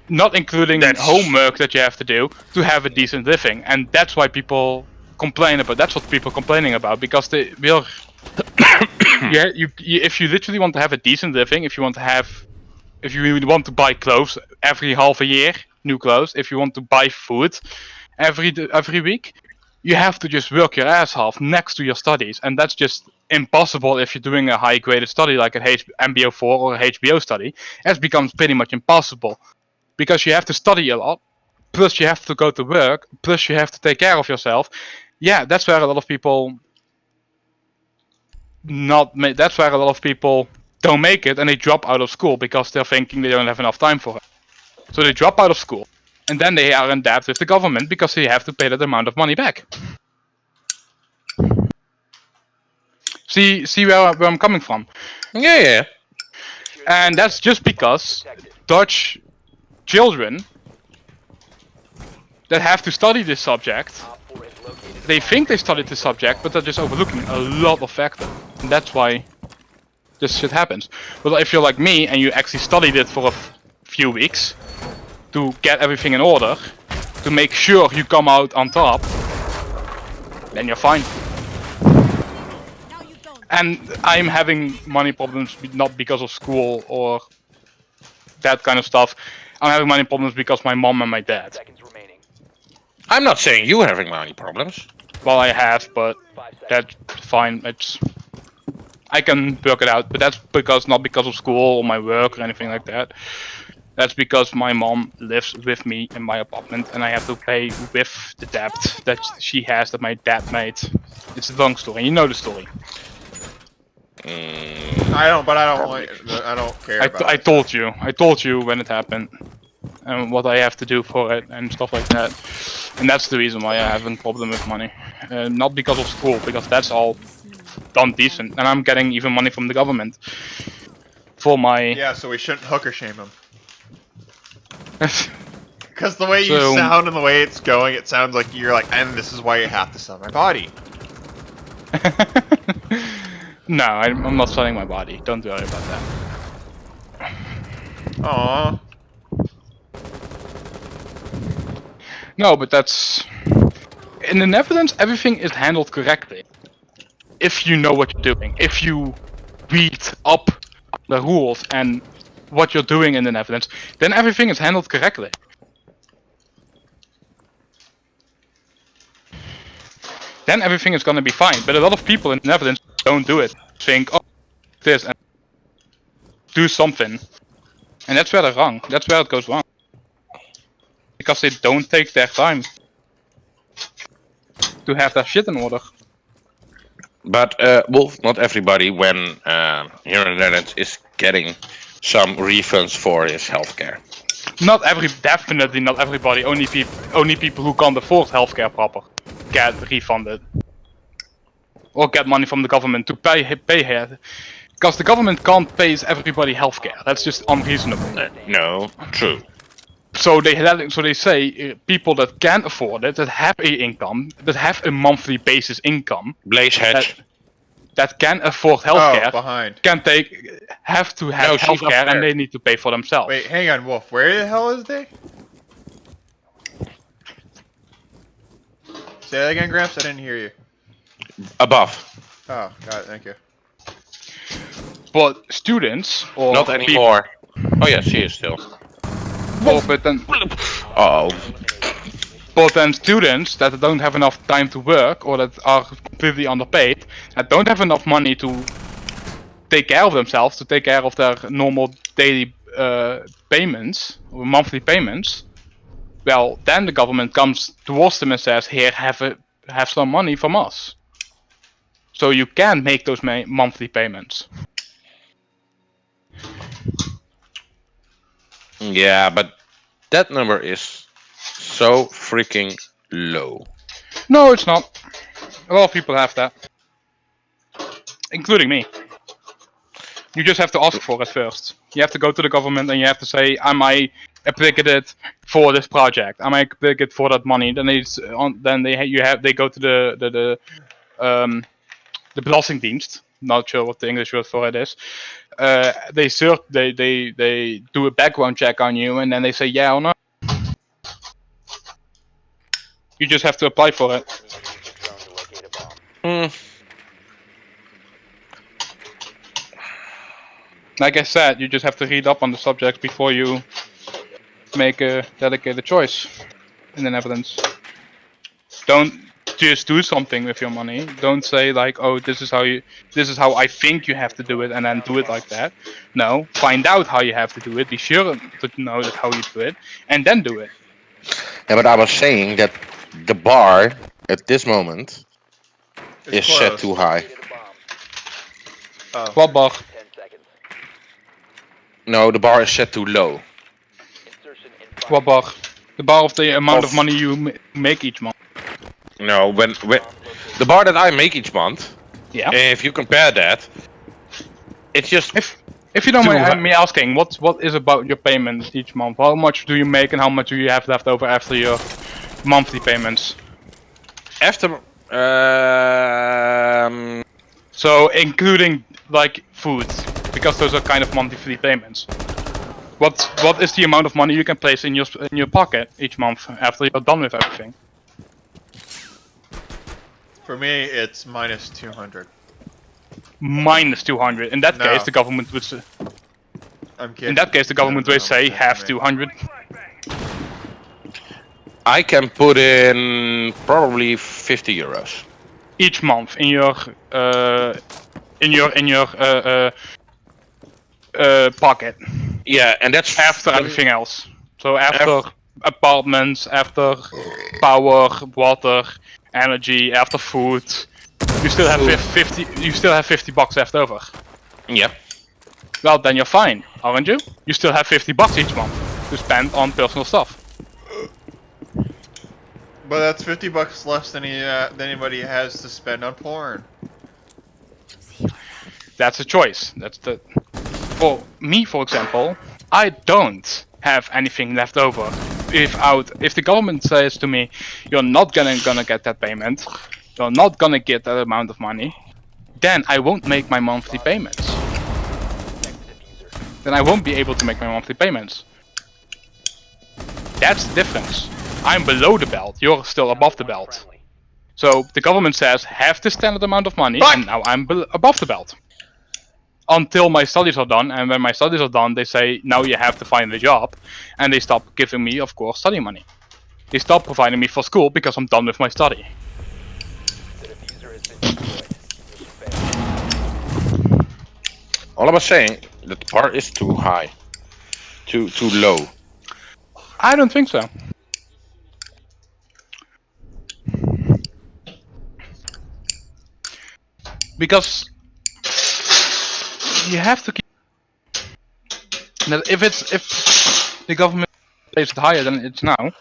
not including homework that you have to do to have a decent living, and that's why people complain about. That's what people are complaining about, because they will. Yeah, if you literally want to have a decent living, if you want to buy clothes every half a year, new clothes, if you want to buy food every week, you have to just work your ass off next to your studies, and that's just impossible if you're doing a high graded study like a MBO4 or a HBO study. It becomes pretty much impossible because you have to study a lot, plus you have to go to work, plus you have to take care of yourself. Yeah, that's where a lot of people that's where a lot of people don't make it, and they drop out of school because they're thinking they don't have enough time for it. So they drop out of school, and then they are in debt with the government because they have to pay that amount of money back. See where I'm coming from? Yeah. And that's just because Dutch children that have to study this subject, they think they studied the subject, but they're just overlooking a lot of factors. And that's why this shit happens. But if you're like me and you actually studied it for a few weeks to get everything in order, to make sure you come out on top, then you're fine. And I'm having money problems not because of school or that kind of stuff. I'm having money problems because my mom and my dad. I'm not saying you having money problems. Well, I have, but that's fine. I can work it out, but that's not because of school or my work or anything like that. That's because my mom lives with me in my apartment, and I have to pay with the debt that she has that my dad made. It's a long story. You know the story. I don't care about it. I told you when it happened, and what I have to do for it and stuff like that. And that's the reason why I have a problem with money. Not because of school, because that's all done decent, and I'm getting even money from the government for my. Yeah, so we shouldn't hooker shame him. Because the way you sound and the way it's going, it sounds like you're like, and this is why you have to sell my body. No, I'm not selling my body. Don't worry about that. Aww. No, but that's... In the Netherlands, everything is handled correctly. If you know what you're doing. If you read up the rules and what you're doing in the Netherlands, then everything is handled correctly. Then everything is gonna be fine. But a lot of people in the Netherlands don't do it. Think, oh, this, and do something. And that's where they're wrong. That's where it goes wrong. Because they don't take their time to have their shit in order. But Wolf, not everybody when here in the Netherlands is getting some refunds for his healthcare. Definitely not everybody. Only people who can't afford healthcare proper get refunded or get money from the government to pay here. Because the government can't pay everybody healthcare. That's just unreasonable. No, true. So they say people that can afford it, that have a income, that have a monthly basis income, Blaze Hedge. that can afford healthcare, behind. have to have healthcare, and they need to pay for themselves. Wait, hang on, Wolf. Where the hell is they? Say that again, Gramps. I didn't hear you. Above. Oh, got it. Thank you. But students or Not anymore. Oh yes, she is still. But then students that don't have enough time to work or that are completely underpaid, that don't have enough money to take care of themselves, to take care of their normal daily payments or monthly payments, well, then the government comes towards them and says, "Here, have some money from us, so you can make those monthly payments." Yeah, but that number is so freaking low. No, it's not. A lot of people have that, including me. You just have to ask for it first. You have to go to the government and you have to say, "Am I applicable for this project? Am I applicable for that money?" Then they go to the Belastingdienst. not sure what the English word for it is. They do a background check on you, and then they say yeah or no. You just have to apply for it. Like I said, you just have to read up on the subject before you make a dedicated choice in the Netherlands. Don't just do something with your money. Don't say like, oh, this is how I think you have to do it, and then do it like that. No, find out how you have to do it. Be sure to know that how you do it, and then do it. Yeah, but I was saying that the bar at this moment is set close. too high. Oh. What bar? 10 seconds. No, the bar is set too low. Insertion in 5 What bar? The bar of the amount of Of- money you make each month. No, when the bar that I make each month, Yeah. if you compare that, it's just If you don't Too mind high. me asking, what is about your payments each month? How much do you make and how much do you have left over after your monthly payments? after. So including like food, because those are kind of monthly payments. What is the amount of money you can place in your pocket each month after you're done with everything? For me, it's minus 200. Minus 200. In that No. case, the government would. I'm kidding. In that case, the government No, would say that's have me. 200. I can put in probably 50 euros. Each month in your pocket Yeah, and that's after everything else. So after apartments, after power, water, energy, after food, you still have 50. You still have 50 bucks left over. Yeah. Well, then you're fine, aren't you? You still have 50 bucks each month to spend on personal stuff. But that's 50 bucks less than anybody has to spend on porn. That's a choice. That's the. For me, for example, I don't have anything left over. If the government says to me, you're not gonna get that payment, you're not gonna get that amount of money, then I won't make my monthly payments. Then I won't be able to make my monthly payments. That's the difference. I'm below the belt, you're still above the belt. So the government says have this standard amount of money, and now I'm above the belt. Until my studies are done, and when my studies are done, they say now you have to find a job, and they stop giving me, of course, study money. They stop providing me for school because I'm done with my study. The diffuser has been destroyed. Mission failed. All I was saying, that the bar is too high, too low. I don't think so. Because you have to keep that if the government plays it higher than it's now,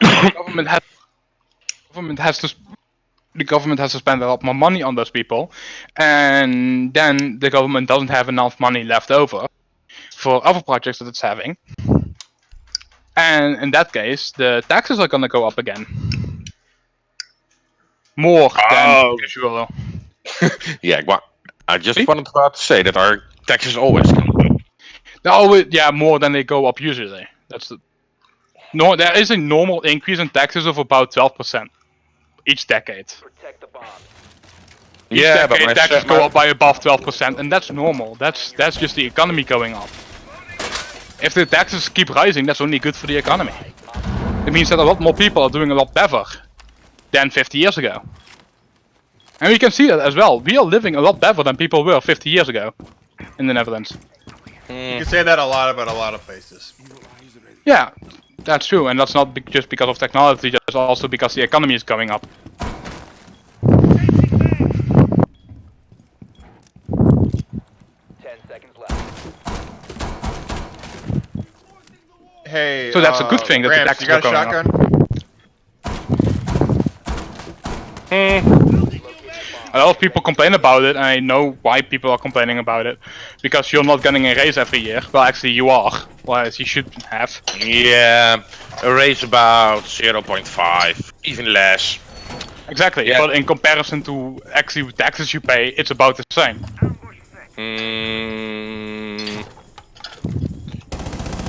the government has to spend a lot more money on those people, and then the government doesn't have enough money left over for other projects that it's having. And in that case, the taxes are gonna go up again. More than usual. Yeah, well, I just See? wanted to say that our taxes always come up. They're always, yeah, more than they go up usually. That's the... No, there is a normal increase in taxes of about 12% each decade. Protect the bomb. Each Yeah, but decade taxes go up by above 12%, and that's normal. That's just the economy going up. If the taxes keep rising, that's only good for the economy. It means that a lot more people are doing a lot better than 50 years ago. And we can see that as well. We are living a lot better than people were 50 years ago in the Netherlands. You can say that a lot about a lot of places. Yeah, that's true, and that's not just because of technology, that's also because the economy is going up. 10 seconds left. Hey, So that's a good thing that the Gramps, taxes you got are a going up. shotgun? A lot of people complain about it, and I know why people are complaining about it. Because you're not getting a raise every year. Well, actually you are. Well, as you should have. Yeah, a raise about 0.5, even less. Exactly, Yeah. but in comparison to actually taxes you pay, it's about the same.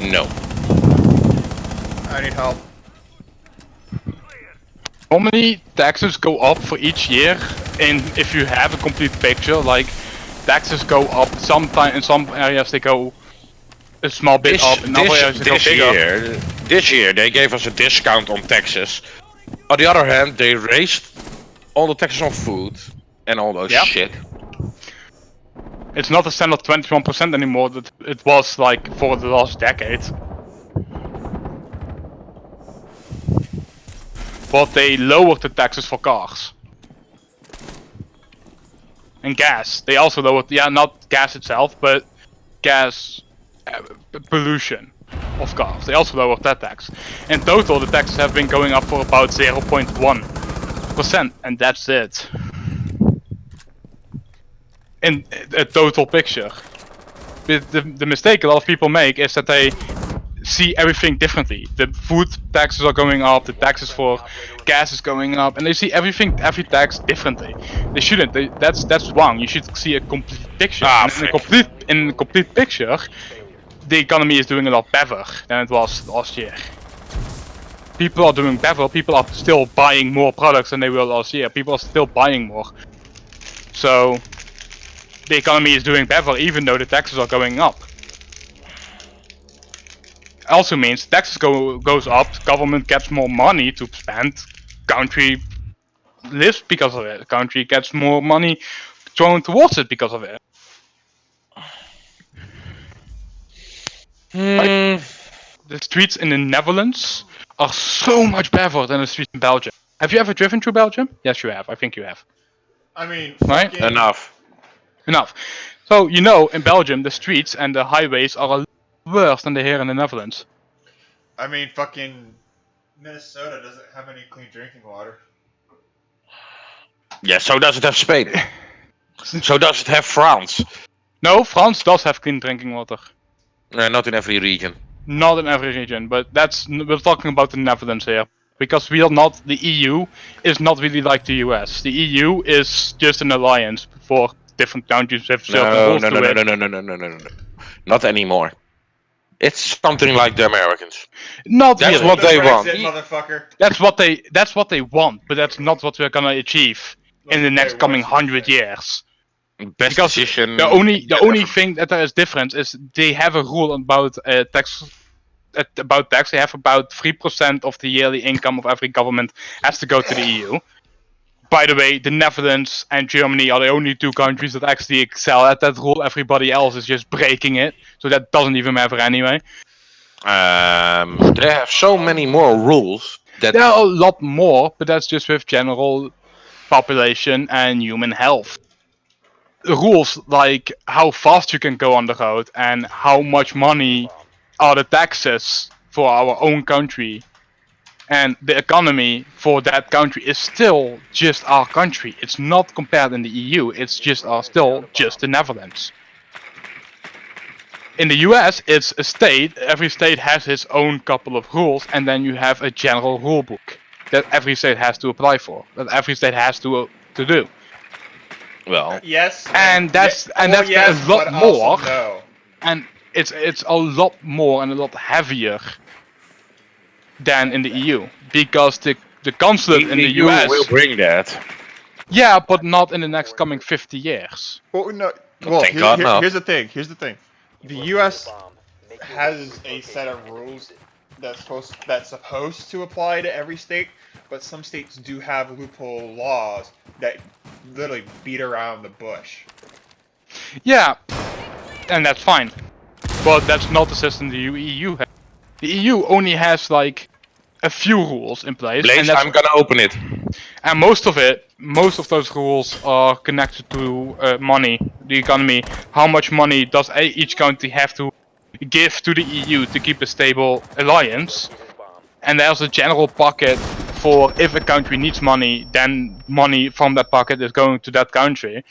No. I need help. Normally, taxes go up for each year, and if you have a complete picture, like taxes go up. Sometimes in some areas they go a small bit up, in other areas they go bigger. This year they gave us a discount on taxes. On the other hand, they raised all the taxes on food and all those Yep. shit. It's not a standard 21% anymore that it was like for the last decade. But they lowered the taxes for cars. And gas. They also lowered, yeah, not gas itself, but gas pollution of cars. They also lowered that tax. In total, the taxes have been going up for about 0.1%, and that's it. In a total picture. The mistake a lot of people make is that they see everything differently. The food taxes are going up, the taxes for gas is going up, and they see every tax differently. They shouldn't. That's wrong. You should see a complete picture. Ah, And in a complete picture, the economy is doing a lot better than it was last year. People are doing better. People are still buying more products than they were last year. People are still buying more. So the economy is doing better, even though the taxes are going up. Also means taxes goes up, government gets more money to spend, country lives because of it, country gets more money thrown towards it because of it. The streets in the Netherlands are so much better than the streets in Belgium. Have you ever driven through Belgium? Yes, you have. I think you have. I mean, Right? fucking- Enough. Enough. So, you know, in Belgium, the streets and the highways are a lot worse than they here in the Netherlands. I mean, fucking Minnesota doesn't have any clean drinking water. Yeah, so does it have Spain. So does it have France. No, France does have clean drinking water. Not in every region. Not in every region, but we're talking about the Netherlands here. Because we are not, the EU is not really like the US. The EU is just an alliance for different countries with certain No, rules no, to no, no, it. no, no, no, no, no, no, no. Not anymore. It's something like the Americans. Not That's really. what they want. Brexit, motherfucker. That's what they want, but that's not what we're gonna achieve in the next coming 100 years. Best Because decision. The only ever. thing that there is different is they have a rule about tax. About tax, they have about 3% of the yearly income of every government has to go to the EU. By the way, the Netherlands and Germany are the only two countries that actually excel at that rule. Everybody else is just breaking it, so that doesn't even matter anyway. They have so many more rules that There are a lot more, but that's just with general population and human health. Rules like how fast you can go on the road and how much money are the taxes for our own country and the economy for that country is still just our country. It's not compared in the EU, it's just still just the Netherlands. In the US, it's a state, every state has its own couple of rules, and then you have a general rule book that every state has to apply for, that every state has to do. well, Yes. And that's yeah, well, yes, a lot but more, also no. and it's a lot more and a lot heavier than in the EU, because the consulate in the EU US will bring that. yeah, but not in the next coming 50 years. Well, no. Well, Thank God, no. here's the thing. Here's the thing. The U.S. has a set of rules that's supposed to apply to every state, but some states do have loophole laws that literally beat around the bush. Yeah, and that's fine, but that's not the system the EU has. The EU only has like a few rules in place, Blaze, and, that's, I'm gonna open it. and most of those rules are connected to money, the economy. How much money does each country have to give to the EU to keep a stable alliance? And there's a general pocket for if a country needs money, then money from that pocket is going to that country.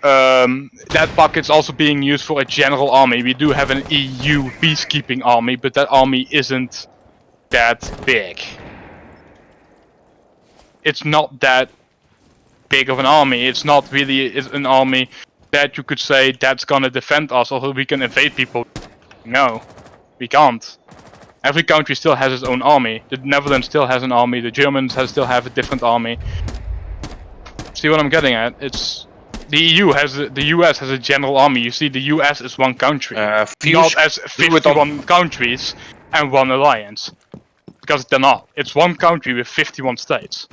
That pocket's also being used for a general army. We do have an EU peacekeeping army, but that army isn't that big. it's not that big of an army. It's not really an army that you could say that's gonna defend us, or we can invade people. No, we can't. Every country still has its own army. The Netherlands still has an army. The Germans still have a different army. See what I'm getting at? It's the the US has a general army. You see, the US is one country, not as 51 countries and one alliance. Because they're not. It's one country with 51 states.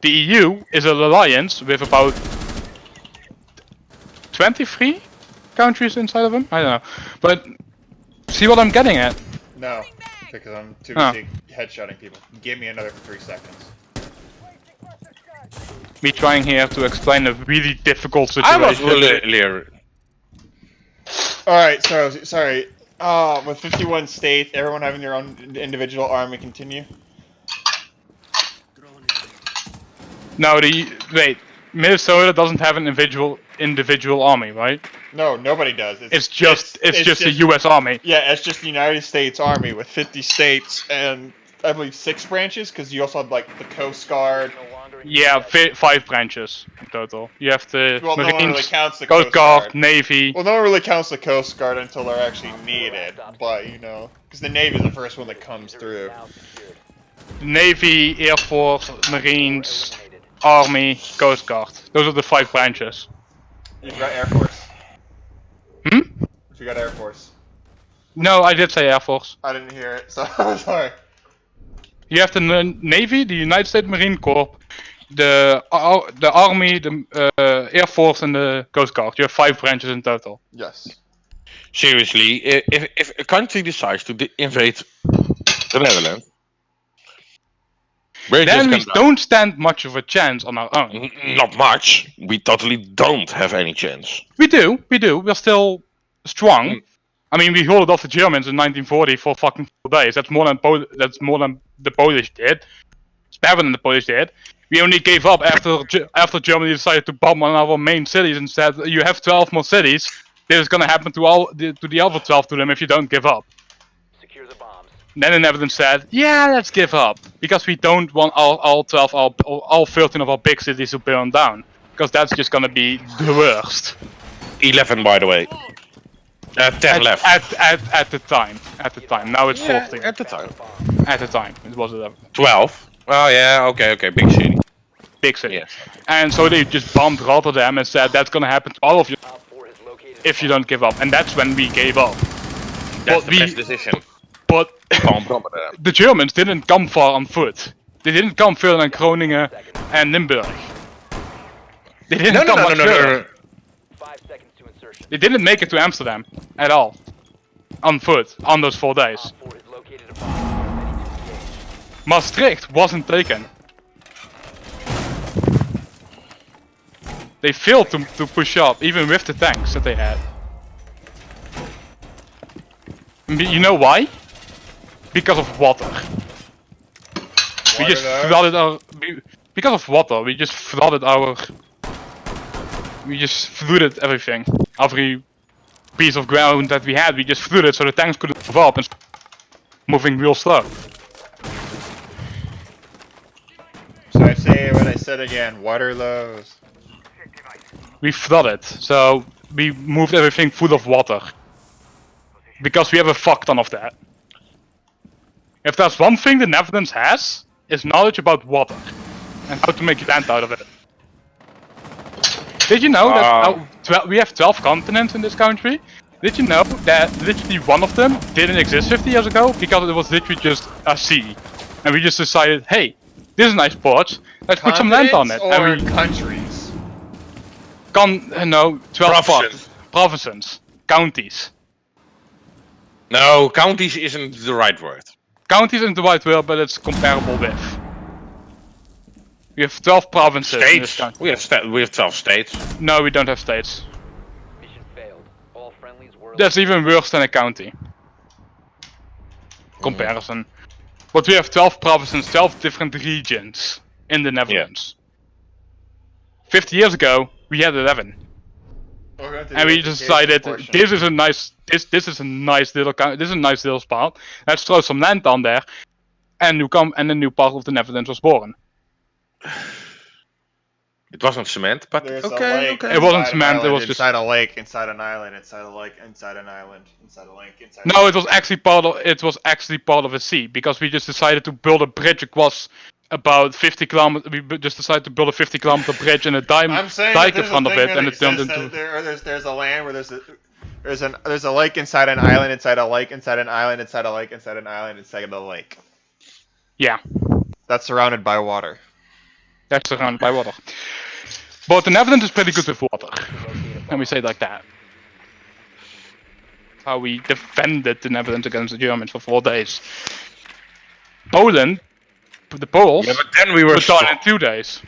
The EU is an alliance with about 23 countries inside of them? I don't know. But see what I'm getting at? No, because I'm too Oh. busy headshotting people. Give me another 3 seconds. Me trying here to explain a really difficult I was situation. really. Alright, so, sorry. With 51 states, everyone having their own individual army, continue? No, wait. Minnesota doesn't have an individual army, right? No, nobody does. It's just a US army. Yeah, it's just the United States Army with 50 states and I believe 6 branches, because you also have like the Coast Guard. Yeah, 5 branches in total. You have the Well, no one really Marines, counts the Coast Guard, Navy. Well, no one really counts the Coast Guard until they're actually needed, but you know, because the Navy is the first one that comes through. Navy, Air Force, Marines, Army, Coast Guard. Those are the 5 branches. You got Air Force. Hmm? You got Air Force. No, I did say Air Force. I didn't hear it, so I'm sorry. You have the Navy, the United States Marine Corps, the Army, the Air Force, and the Coast Guard. You have 5 branches in total. Yes. Seriously, if a country decides to invade the Netherlands, we're Then just we gonna die. don't stand much of a chance on our own. Not much. We totally don't have any chance. We do. We're still strong. Mm. I mean, we hauled off the Germans in 1940 for fucking 4 days. That's more than the Polish did. It's better than the Polish did. We only gave up after Germany decided to bomb one of our main cities and said, "You have 12 more cities. This is gonna happen to the other 12 to them if you don't give up." Secure the bombs. Then the Netherlands said, "Yeah, let's give up because we don't want all 12, all 13 of our big cities to burn down, because that's just gonna be the worst." 11, by the way. 10 left. At the time. Now it's 14. At the time. At the time, it was 11. 12. Oh yeah, okay, big city. Big city. Yes. And so they just bombed Rotterdam and said, "That's gonna happen to all of you Op 4 has located if you don't give up." And that's when we gave up. That's But the best decision. But Bomb Rotterdam. the Germans didn't come far on foot. They didn't come further than Groningen and Limburg. They didn't come much further. 5 seconds to insertion. They didn't make it to Amsterdam at all. On foot, on those 4 days. Op 4 has located a bomb. Ready to engage. Maastricht wasn't taken. They failed to push up, even with the tanks that they had. You know why? Because of water. We just flooded because of water, we just flooded we just flooded everything. Every piece of ground that we had, we just flooded so the tanks couldn't move up and moving real slow. So I say what I said again, Waterloos. We flooded, so we moved everything full of water. Because we have a fuck ton of that. If there's one thing the Netherlands has, it's knowledge about water. And how to make land out of it. Did you know that we have 12 continents in this country? Did you know that literally one of them didn't exist 50 years ago? Because it was literally just a sea. And we just decided, hey, this is a nice port, let's put some land on it. Or And we countries? 12 Provinces. provinces. Counties. No, counties isn't the right word. Counties isn't the right word, but it's comparable with. We have 12 provinces in this States. country. We have 12 states. No, we don't have states. Mission failed. All friendlies were That's even worse than a county. Comparison. But we have 12 provinces, 12 different regions in the Netherlands. 50 years ago, we had 11. And we decided this is a nice little spot. Let's throw some land on there. and a new part of the Netherlands was born. It wasn't cement, but There's a okay, lake okay. It wasn't inside an cement, it island, was just- inside a lake, inside an island, inside a lake, inside an island, inside a lake, inside. No, it was actually part of a sea, because we just decided to build a bridge. It was about 50 kilometers. We just decided to build a 50-kilometer bridge and a I'm saying dike that in front of it, and it turned into. there's a land where there's a lake inside an island, inside a lake, inside an island, inside a lake, inside an island, inside of the lake. Yeah, That's surrounded by water. that's surrounded by water. But the Netherlands is pretty good with water. Let me say it like that. How we defended the Netherlands against the Germans for 4 days. Poland, the Poles, Yeah, but then we were were done in 2 days.